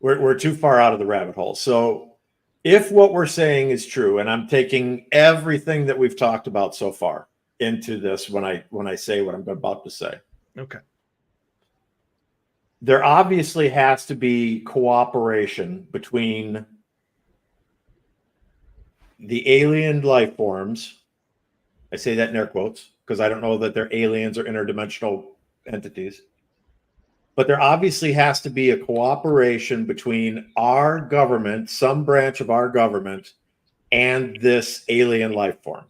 we're too far out of the rabbit hole. So if what we're saying is true, and I'm taking everything that we've talked about so far into this when I say what I'm about to say. Okay. There obviously has to be cooperation between the alien life forms. I say that in air quotes because I don't know that they're aliens or interdimensional entities. But there obviously has to be a cooperation between our government, some branch of our government, and this alien life form.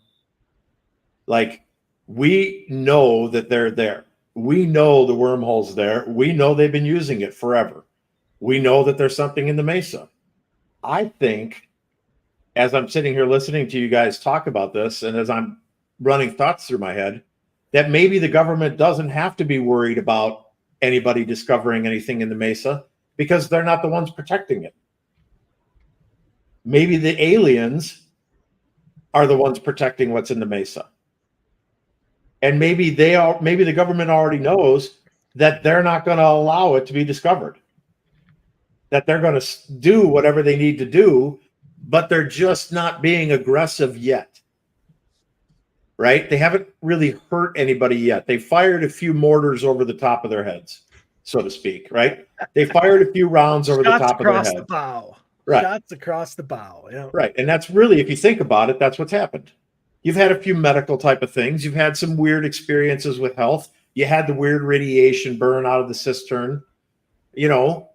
Like, we know that they're there. We know the wormhole's there. We know they've been using it forever. We know that there's something in the mesa. I think, as I'm sitting here listening to you guys talk about this, and as I'm running thoughts through my head, that maybe the government doesn't have to be worried about anybody discovering anything in the mesa because they're not the ones protecting it. Maybe the aliens are the ones protecting what's in the mesa. And maybe the government already knows that they're not going to allow it to be discovered. That they're going to do whatever they need to do, but they're just not being aggressive yet. Right? They haven't really hurt anybody yet. They fired a few mortars over the top of their heads, so to speak, right? They fired a few rounds over the top of their head. Shots across the bow. Right. Shots across the bow. Yeah. Right. And that's really, if you think about it, that's what's happened. You've had a few medical type of things. You've had some weird experiences with health. You had the weird radiation burn out of the cistern. You know,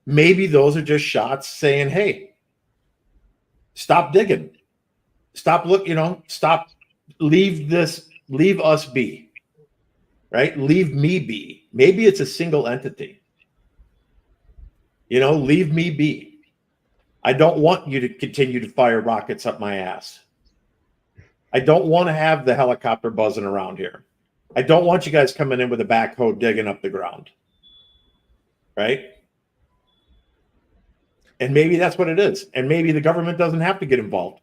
maybe those are just shots saying, hey, stop digging. Stop stop, leave us be. Right? Leave me be. Maybe it's a single entity. You know, leave me be. I don't want you to continue to fire rockets up my ass. I don't want to have the helicopter buzzing around here. I don't want you guys coming in with a backhoe digging up the ground. Right? And maybe that's what it is. And maybe the government doesn't have to get involved,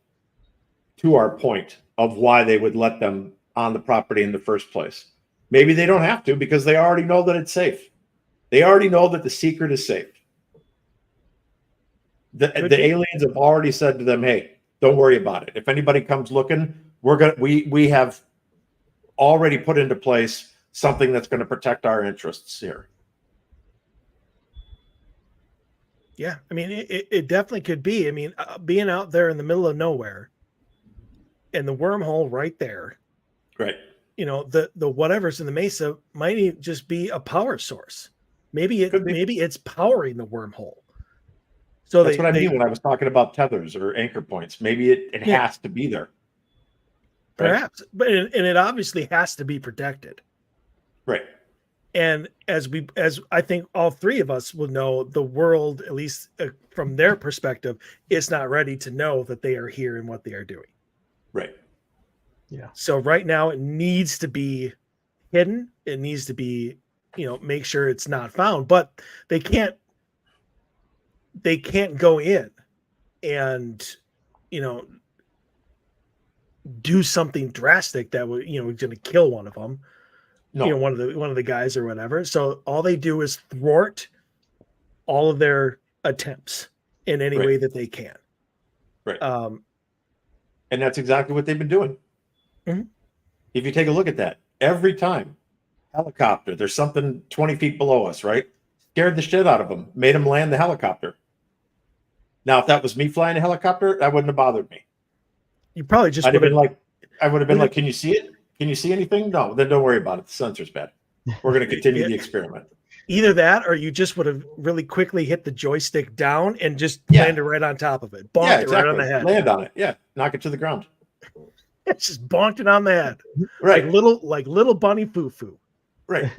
to our point of why they would let them on the property in the first place. Maybe they don't have to because they already know that it's safe. They already know that the secret is safe. The aliens have already said to them, hey, don't worry about it. If anybody comes looking, we have already put into place something that's going to protect our interests here. Yeah, I mean, it definitely could be. I mean, being out there in the middle of nowhere, and the wormhole right there, right? You know, the whatever's in the mesa might just be a power source. Maybe it's powering the wormhole. So that's what I mean when I was talking about tethers or anchor points. Maybe it has to be there. Right? Perhaps, but it obviously has to be protected. Right. And as I think all three of us will know, the world, at least from their perspective, is not ready to know that they are here and what they are doing. Right. Yeah. So right now it needs to be hidden. It needs to be, make sure it's not found, but they can't go in and, do something drastic that would, going to kill one of them. No. One of the guys or whatever. So all they do is thwart all of their attempts in any way that they can. Right. And that's exactly what they've been doing. Mm-hmm. If you take a look at that, every time helicopter, there's something 20 feet below us, right? Scared the shit out of them, made them land the helicopter. Now, if that was me flying a helicopter, that wouldn't have bothered me. You probably just I'd have been like, I would have been like, "Can you see it? Can you see anything?" No, then don't worry about it. The sensor's bad. We're going to continue the experiment. Either that, or you just would have really quickly hit the joystick down and just Yeah. landed right on top of it. Bonked Yeah, it right on exactly. the head. Land on it. Yeah, knock it to the ground. It's just bonked it on the head. Right, Like little bunny foo-foo. right.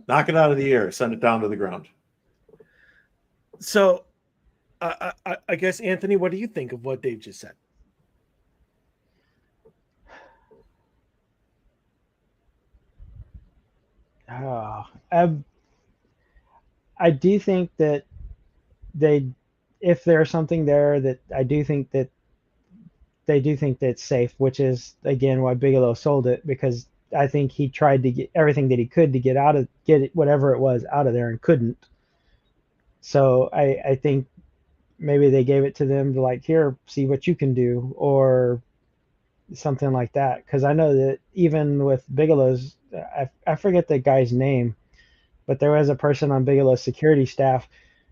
Knock it out of the air. Send it down to the ground. So I guess, Anthony, what do you think of what Dave just said? Oh, I do think that if there's something there, that I do think that they do think that it's safe, which is again why Bigelow sold it, because I think he tried to get everything that he could to get it, whatever it was, out of there and couldn't. So I think maybe they gave it to them to like, here, see what you can do, or something like that. Because I know that even with Bigelow's, I forget the guy's name, but there was a person on Bigelow's security staff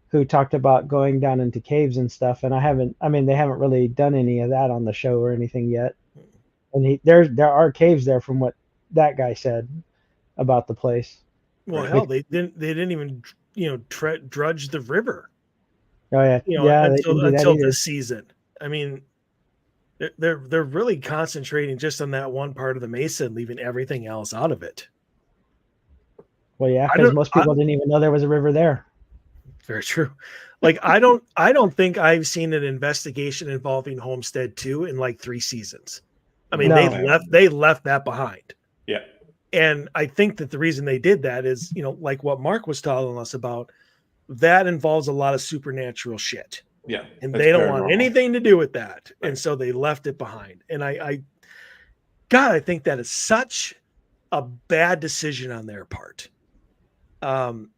who talked about going down into caves and stuff. And I mean, they haven't really done any of that on the show or anything yet. And there are caves there from what that guy said about the place. Well, hell, they didn't even drudge the river. Oh yeah, yeah, they didn't do that until either. this season. I mean, they're really concentrating just on that one part of the mesa and leaving everything else out of it. Well, yeah, because most people didn't even know there was a river there. Very true. Like I don't think I've seen an investigation involving Homestead 2 in like 3 seasons. I mean, No. they left that behind. Yeah. And I think that the reason they did that is, like what Mark was telling us about, that involves a lot of supernatural shit. Yeah. And they don't want anything to do with that. Right. And so they left it behind. And I think that is such a bad decision on their part. And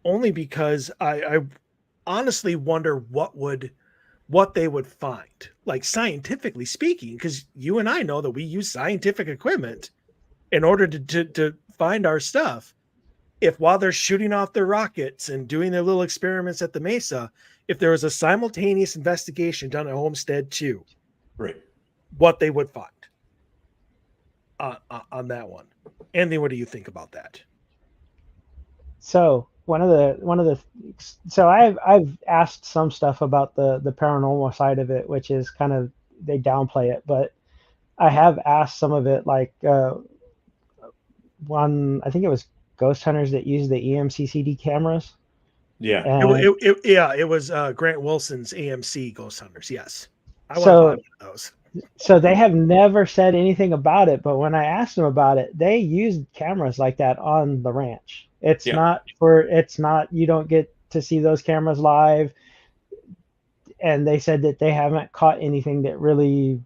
only because I honestly wonder what they would find, like scientifically speaking, because you and I know that we use scientific equipment in order to find our stuff. If while they're shooting off their rockets and doing their little experiments at the Mesa, if there was a simultaneous investigation done at Homestead 2, right, what they would find on that one. Anthony, what do you think about that? So so I've asked some stuff about the paranormal side of it, which is kind of, they downplay it, but I have asked some of it, like one, I think it was ghost hunters that use the EMCCD cameras. Yeah. It was Grant Wilson's AMC ghost hunters. Yes. I want to buy one of those. So they have never said anything about it, but when I asked them about it, they used cameras like that on the ranch. It's not, you don't get to see those cameras live. And they said that they haven't caught anything that really,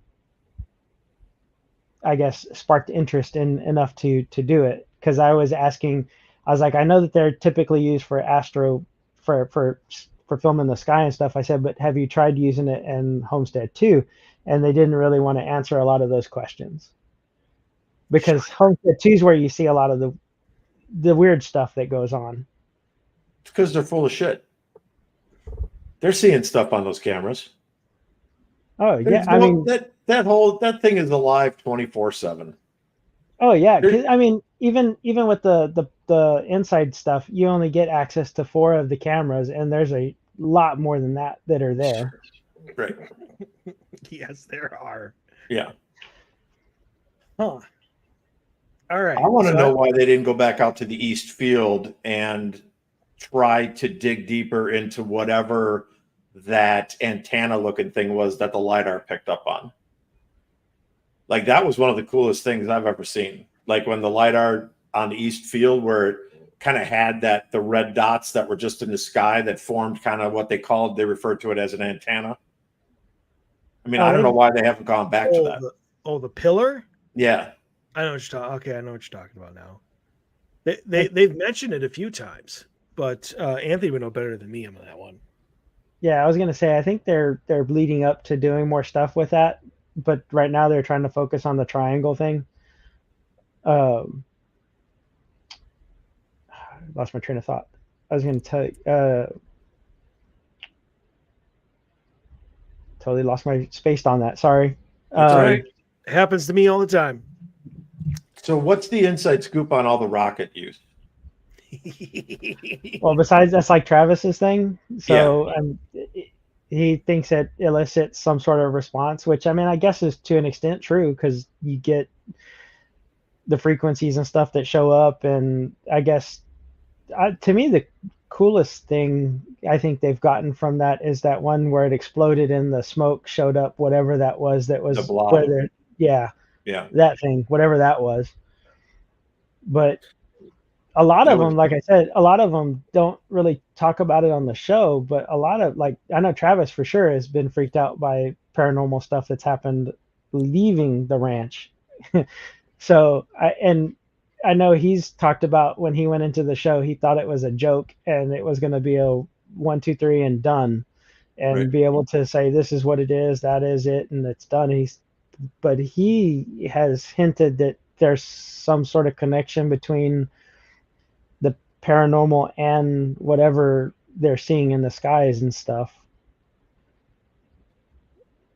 I guess, sparked interest enough to do it. Because I was like, I know that they're typically used for for filming the sky and stuff. I said, but have you tried using it in Homestead 2? And they didn't really want to answer a lot of those questions, because Homestead 2 is where you see a lot of the weird stuff that goes on. It's because they're full of shit. They're seeing stuff on those cameras. Oh yeah, I mean that thing is alive 24/7. Oh yeah, 'cause, I mean, even with the inside stuff, you only get access to 4 of the cameras, and there's a lot more than that are there. Right. Yes, there are. Yeah. Huh. All right. I want to know why they didn't go back out to the East Field and try to dig deeper into whatever that antenna looking thing was that the LiDAR picked up on. Like, that was one of the coolest things I've ever seen. Like when the LiDAR on the East Field, where it kind of had the red dots that were just in the sky that formed kind of what they referred to it as an antenna. I mean, I don't know why they haven't gone back to that. The pillar? Yeah. I know what you're talking. Okay, I know what you're talking about now. They've mentioned it a few times, but Anthony would know better than me on that one. Yeah, I was gonna say, I think they're leading up to doing more stuff with that, but right now they're trying to focus on the triangle thing. Lost my train of thought. I was going to tell totally lost my space on that. Sorry. That's all right. Happens to me all the time. So what's the inside scoop on all the rocket use? Well, besides that's like Travis's thing. So he thinks it elicits some sort of response, which I mean, I guess is to an extent true because you get the frequencies and stuff that show up, and I guess to me the coolest thing I think they've gotten from that is that one where it exploded and the smoke showed up, whatever that was. That was The blob. where they're Yeah. that thing, whatever that was. But a lot That of was- them, like I said, a lot of them don't really talk about it on the show, but a lot of, like, I know Travis for sure has been freaked out by paranormal stuff that's happened leaving the ranch. So I know he's talked about when he went into the show, he thought it was a joke and it was going to be a 1, 2, 3 and done, and Right. be able to say this is what it is, that is it, and it's done. But he has hinted that there's some sort of connection between the paranormal and whatever they're seeing in the skies and stuff.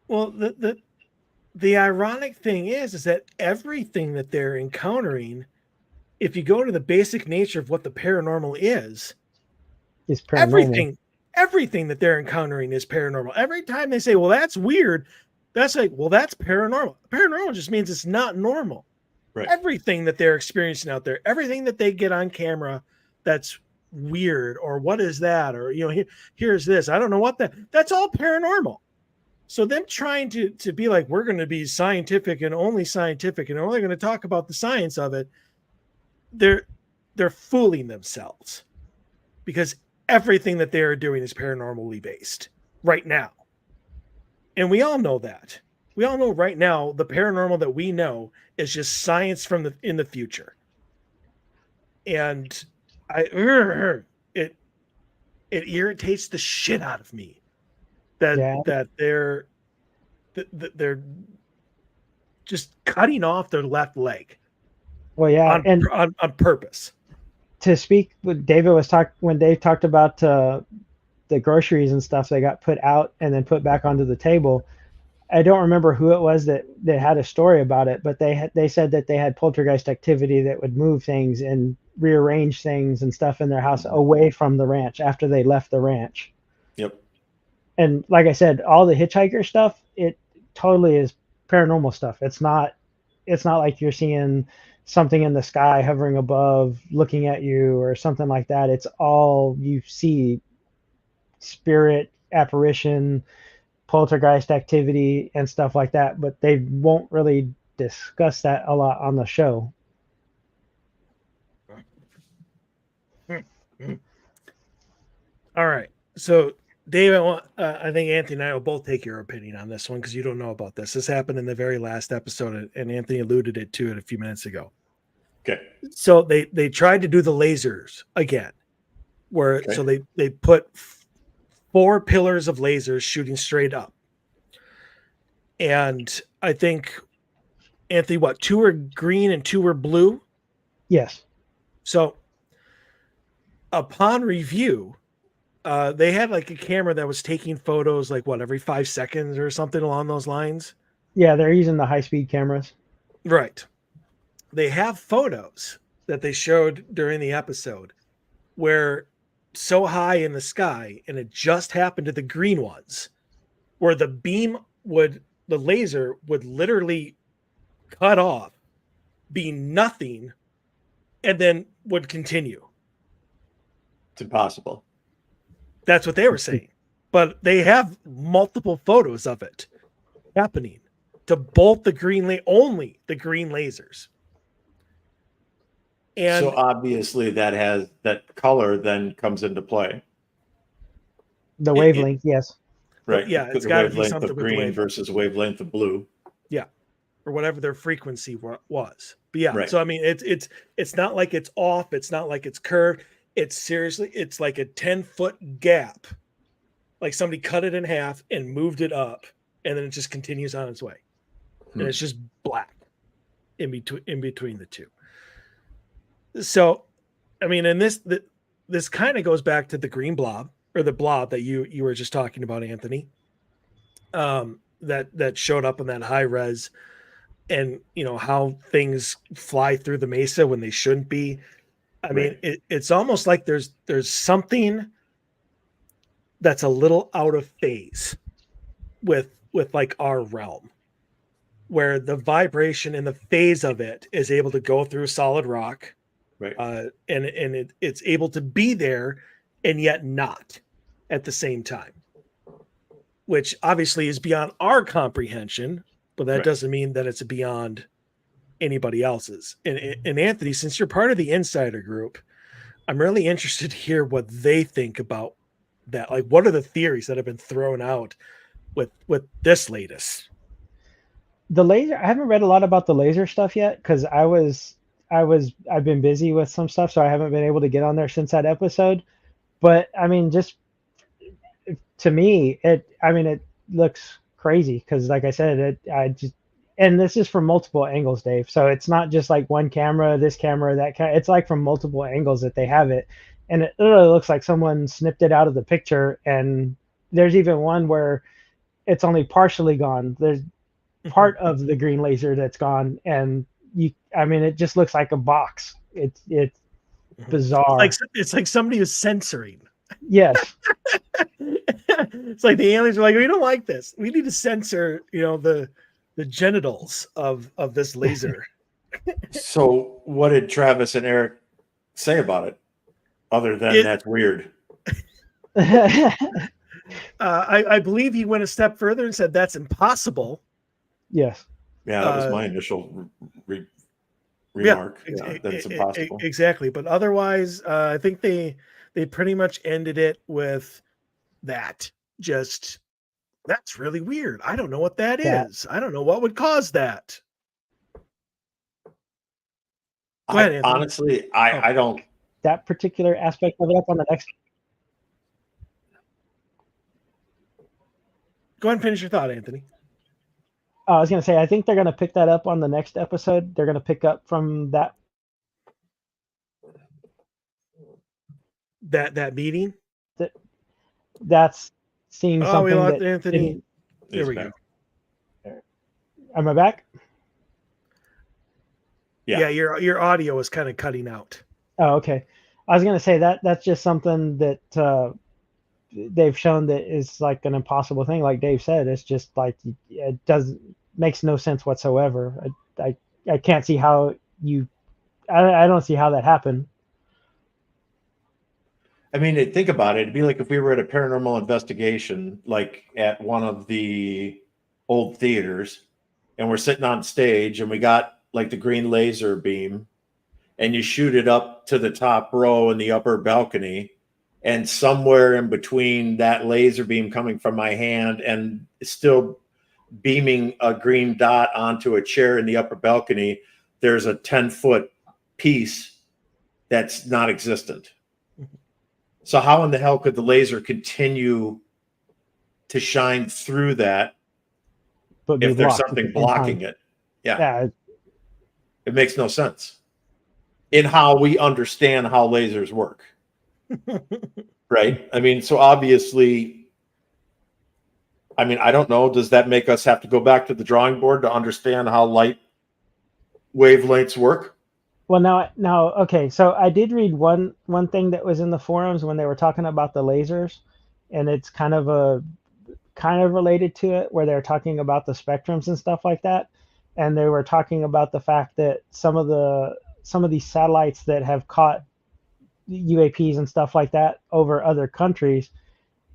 Well, the ironic thing is that everything that they're encountering, if you go to the basic nature of what the paranormal is, It's paranormal. everything that they're encountering is paranormal. Every time they say, well, that's weird, that's like, well, that's paranormal. Paranormal just means it's not normal. Right. Everything that they're experiencing out there, everything that they get on camera that's weird, or what is that, or here's this, I don't know what that's all paranormal. So them trying to be like, we're going to be scientific and only going to talk about the science of it, they're fooling themselves, because everything that they are doing is paranormally based right now. And we all know that. We all know right now the paranormal that we know is just science in the future. And it irritates the shit out of me that they're just cutting off their left leg. Well, yeah, on purpose. To speak with David when Dave talked about the groceries and stuff that got put out and then put back onto the table. I don't remember who it was that had a story about it, but they said that they had poltergeist activity that would move things and rearrange things and stuff in their house away from the ranch after they left the ranch. Yep. And like I said, all the hitchhiker stuff, it totally is paranormal stuff. It's not like you're seeing something in the sky hovering above looking at you or something like that. It's all you see: spirit, apparition, poltergeist activity and stuff like that, but they won't really discuss that a lot on the show. All right. So Dave, I think Anthony and I will both take your opinion on this one because you don't know about this. This happened in the very last episode, and Anthony alluded to it a few minutes ago. Okay. So they tried to do the lasers again, so they put 4 pillars of lasers shooting straight up. And I think, Anthony, 2 were green and 2 were blue? Yes. So upon review, they had like a camera that was taking photos like every 5 seconds or something along those lines. Yeah, they're using the high-speed cameras. Right. They have photos that they showed during the episode where so high in the sky, and it just happened to the green ones, where the laser would literally cut off, be nothing, and then would continue. It's impossible. That's what they were saying. But they have multiple photos of it happening to both only the green lasers. And so obviously that color then comes into play. The wavelength, yes. Right. Yeah, it's got to be something of with green wavelength versus wavelength of blue. Yeah. Or whatever their frequency was. But yeah, right. So I mean, it's not like it's off. It's not like it's curved. It's like a 10-foot gap. Like somebody cut it in half and moved it up, and then it just continues on its way. And it's just black in between the two. So, I mean, and this kind of goes back to the green blob, or the blob that you were just talking about, Anthony. that showed up in that high res, and how things fly through the mesa when they shouldn't be. I mean, Right. it's almost like there's something that's a little out of phase with like our realm, where the vibration and the phase of it is able to go through solid rock, Right. and it's able to be there and yet not at the same time, which obviously is beyond our comprehension, but that Right. doesn't mean that it's beyond anybody else's. And Anthony, since you're part of the insider group, I'm really interested to hear what they think about that. Like, what are the theories that have been thrown out with this latest? The laser, I haven't read a lot about the laser stuff yet because I've been busy with some stuff, so I haven't been able to get on there since that episode. But I mean, just to me, it looks crazy because, like I said, and this is from multiple angles, Dave. So it's not just like one camera, this camera, that camera. It's like from multiple angles that they have it, and it literally looks like someone snipped it out of the picture. And there's even one where it's only partially gone. There's part of the green laser that's gone, and it just looks like a box. It's bizarre. It's like somebody was censoring. Yes. It's like the aliens are like, we don't like this. We need to censor, the genitals of this laser. So what did Travis and Eric say about it? Other than that's weird. I believe he went a step further and said that's impossible. Yes. Yeah, that was my initial remark. Yeah, that's impossible. Exactly. But otherwise, I think they pretty much ended it with that. Just, that's really weird. I don't know what that is. I don't know what would cause that. Go ahead, Anthony. Honestly, I don't. That particular aspect of it up on the next. Go ahead and finish your thought, Anthony. I was going to say, I think they're going to pick that up on the next episode. They're going to pick up from that meeting. That's seeing something. We lost Anthony. There we go. Am I back? Yeah, your audio is kind of cutting out. Oh, okay. I was going to say that's just something that they've shown that is like an impossible thing. Like Dave said, it's just like it makes no sense whatsoever. I can't see how I don't see how that happened. I mean, think about it. It'd be like if we were at a paranormal investigation, like at one of the old theaters, and we're sitting on stage and we got like the green laser beam, and you shoot it up to the top row in the upper balcony, and somewhere in between that laser beam coming from my hand and still beaming a green dot onto a chair in the upper balcony, there's a 10-foot piece that's not existent. So how in the hell could the laser continue to shine through that if there's something blocking it? Yeah. It makes no sense in how we understand how lasers work. Right? I mean, so obviously, I don't know. Does that make us have to go back to the drawing board to understand how light wavelengths work? Well, now, okay. So I did read one thing that was in the forums when they were talking about the lasers, and it's kind of related to it, where they're talking about the spectrums and stuff like that, and they were talking about the fact that some of these satellites that have caught UAPs and stuff like that over other countries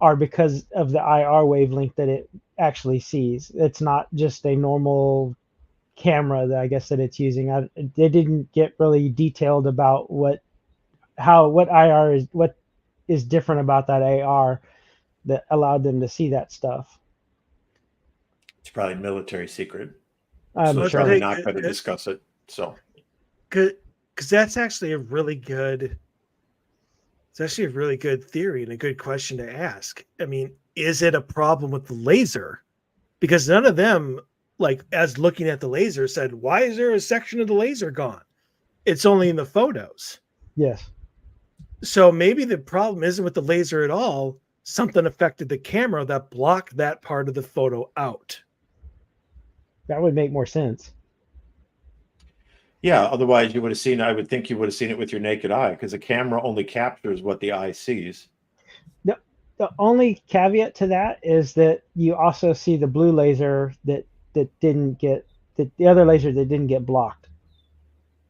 are because of the IR wavelength that it actually sees. It's not just a normal camera that I guess that it's using. They didn't get really detailed about what IR is, what is different about that AR that allowed them to see that stuff. It's probably military secret. I'm so they're sure. probably not going to discuss it. So, because that's actually a really good. It's actually a really good theory and a good question to ask. I mean, is it a problem with the laser? Because none of them, like, as looking at the laser, said, why is there a section of the laser gone? It's only in the photos. Yes. So maybe the problem isn't with the laser at all. something affected the camera that blocked that part of the photo out. That would make more sense. Yeah, otherwise you would have seen, I would think you would have seen it with your naked eye, because the camera only captures what the eye sees. The only caveat to that is that you also see the blue laser that didn't get the other laser that didn't get blocked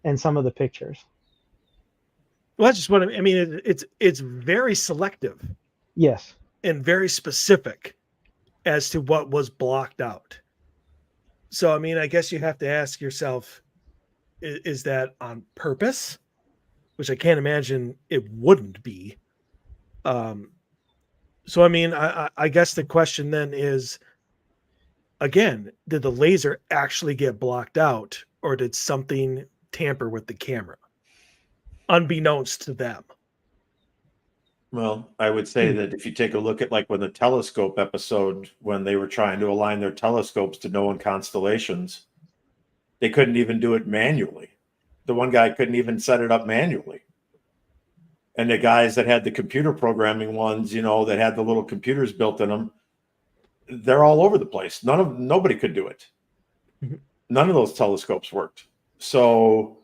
in some of the pictures. Well, that's just what I mean. It's very selective Yes. and very specific as to what was blocked out. So, I mean, I guess you have to ask yourself, is that on purpose? Which I can't imagine it wouldn't be. So, I mean, I guess the question then is, again, did the laser actually get blocked out, or did something tamper with the camera, unbeknownst to them? Well, I would say that if you take a look at like when the telescope episode, when they were trying to align their telescopes to known constellations, they couldn't even do it manually. The one guy couldn't even set it up manually. And the guys that had the computer programming ones, you know, that had the little computers built in them, they're all over the place. Nobody could do it. None of those telescopes worked. So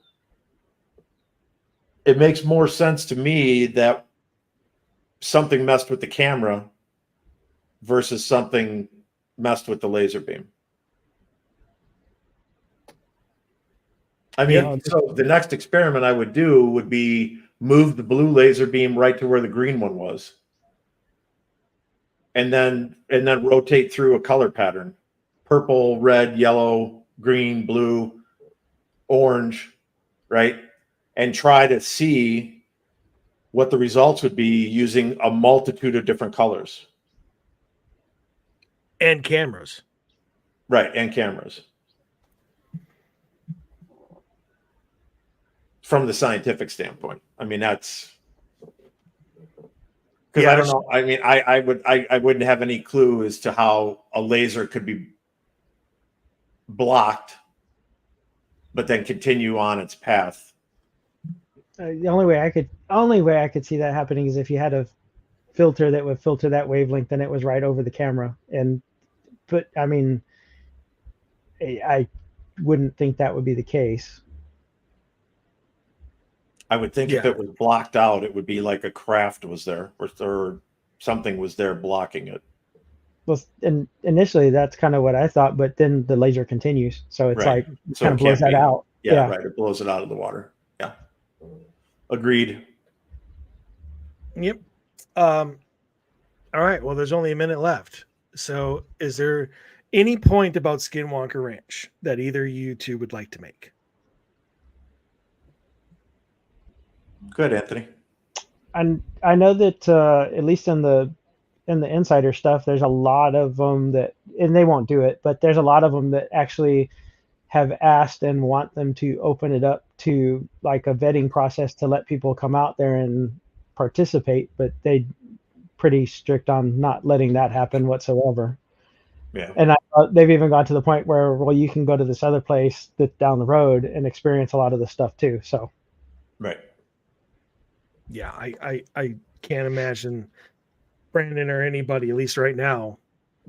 it makes more sense to me that something messed with the camera versus something messed with the laser beam. I mean, so the next experiment I would do would be move the blue laser beam right to where the green one was. And then rotate through a color pattern. Purple, red, yellow, green, blue, orange, right? And try to see what the results would be using a multitude of different colors. And cameras. Right, and cameras. From the scientific standpoint. I mean, that's... Because I don't know. I mean, I wouldn't have any clue as to how a laser could be blocked, but then continue on its path. The only way I could see that happening is if you had a filter that would filter that wavelength and it was right over the camera. But I mean, I wouldn't think that would be the case. I would think if it was blocked out, it would be like a craft was there, or something was there blocking it. Well, and initially that's kind of what I thought, but then the laser continues, so it's like it kind of blows that out. Yeah, right. It blows it out of the water. Yeah, agreed. Yep. All right. Well, there's only a minute left. So, is there any point about Skinwalker Ranch that either you two would like to make? Good, Anthony. And I know that at least in the insider stuff, there's a lot of them that, and they won't do it, but there's a lot of them that actually have asked and want them to open it up to like a vetting process to let people come out there and participate, but they pretty strict on not letting that happen whatsoever. Yeah. And they've even gone to the point where, well, you can go to this other place that's down the road and experience a lot of the stuff too. So. Right. Yeah, I can't imagine Brandon or anybody, at least right now,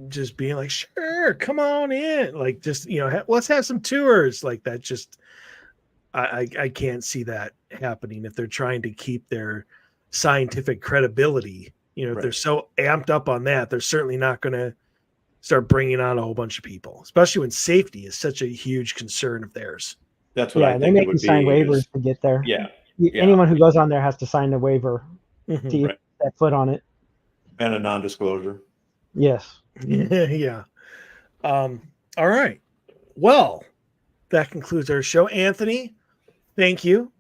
just being like, sure, come on in. Like, just, you know, let's have some tours like that. Just, I can't see that happening if they're trying to keep their scientific credibility. You know, if they're so amped up on that, they're certainly not going to start bringing on a whole bunch of people, especially when safety is such a huge concern of theirs. That's what I think it would be. They make you sign waivers to get there. Yeah. Anyone who goes on there has to sign a waiver to set foot on it. And a non-disclosure. Yes. Yeah. All right. Well, that concludes our show. Anthony, thank you.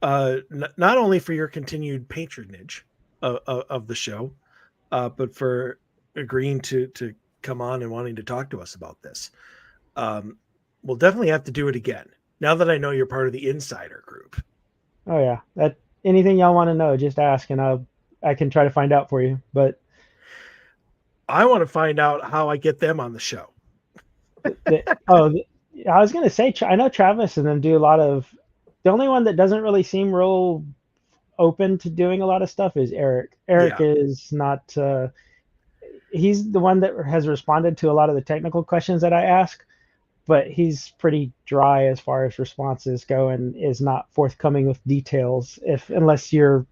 Not only for your continued patronage of the show, but for agreeing to come on and wanting to talk to us about this. We'll definitely have to do it again. Now that I know you're part of the insider group. Oh yeah, that anything y'all want to know, just ask, and I can try to find out for you. But I want to find out how I get them on the show. I was gonna say, I know Travis and them do a lot of. The only one that doesn't really seem real open to doing a lot of stuff is Eric. Eric Yeah. is not. He's the one that has responded to a lot of the technical questions that I ask, but he's pretty dry as far as responses go and is not forthcoming with details unless you're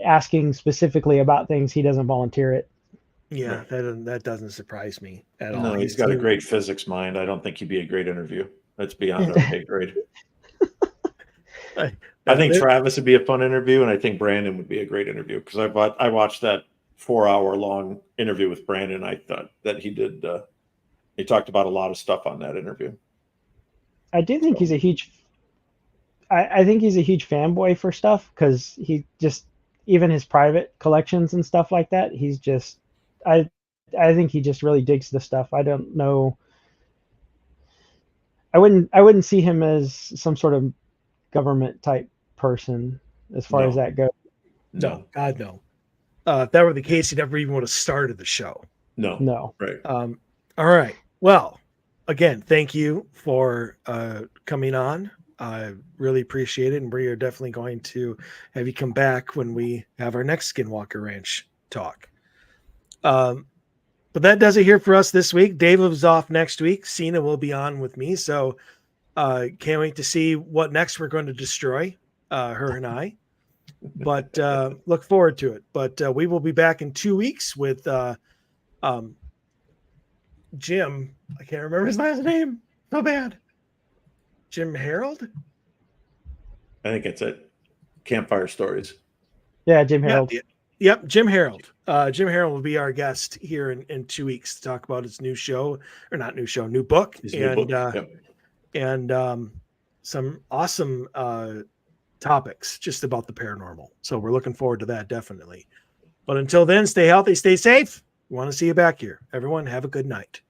asking specifically about things. He doesn't volunteer it. Yeah, Right. that doesn't surprise me at all. No, he's got a great physics mind. I don't think he'd be a great interview. That's beyond our pay grade. I think Travis would be a fun interview, and I think Brandon would be a great interview because I watched that 4-hour long interview with Brandon. I thought that he did. He talked about a lot of stuff on that interview. I do think he's a huge. I think he's a huge fanboy for stuff because he just even his private collections and stuff like that. He's just I think he just really digs the stuff. I don't know. I wouldn't see him as some sort of government type person as far as that goes. No, God no. If that were the case, he never even would have started the show. No. Right. All right. Well, again, thank you for coming on. I really appreciate it, and we are definitely going to have you come back when we have our next Skinwalker Ranch talk. But that does it here for us this week. Dave was off next week. Cena will be on with me, so can't wait to see what next we're going to destroy, her and I. But look forward to it. But we will be back in 2 weeks with Jim. I can't remember his last name. So bad. Jim Harold? I think it's it. Campfire Stories. Yeah, Jim Harold. Yep, Jim Harold. Jim Harold will be our guest here in 2 weeks to talk about his new show, or not new show, new book, and some awesome topics just about the paranormal. So we're looking forward to that, definitely. But until then, stay healthy, stay safe. We want to see you back here. Everyone, have a good night.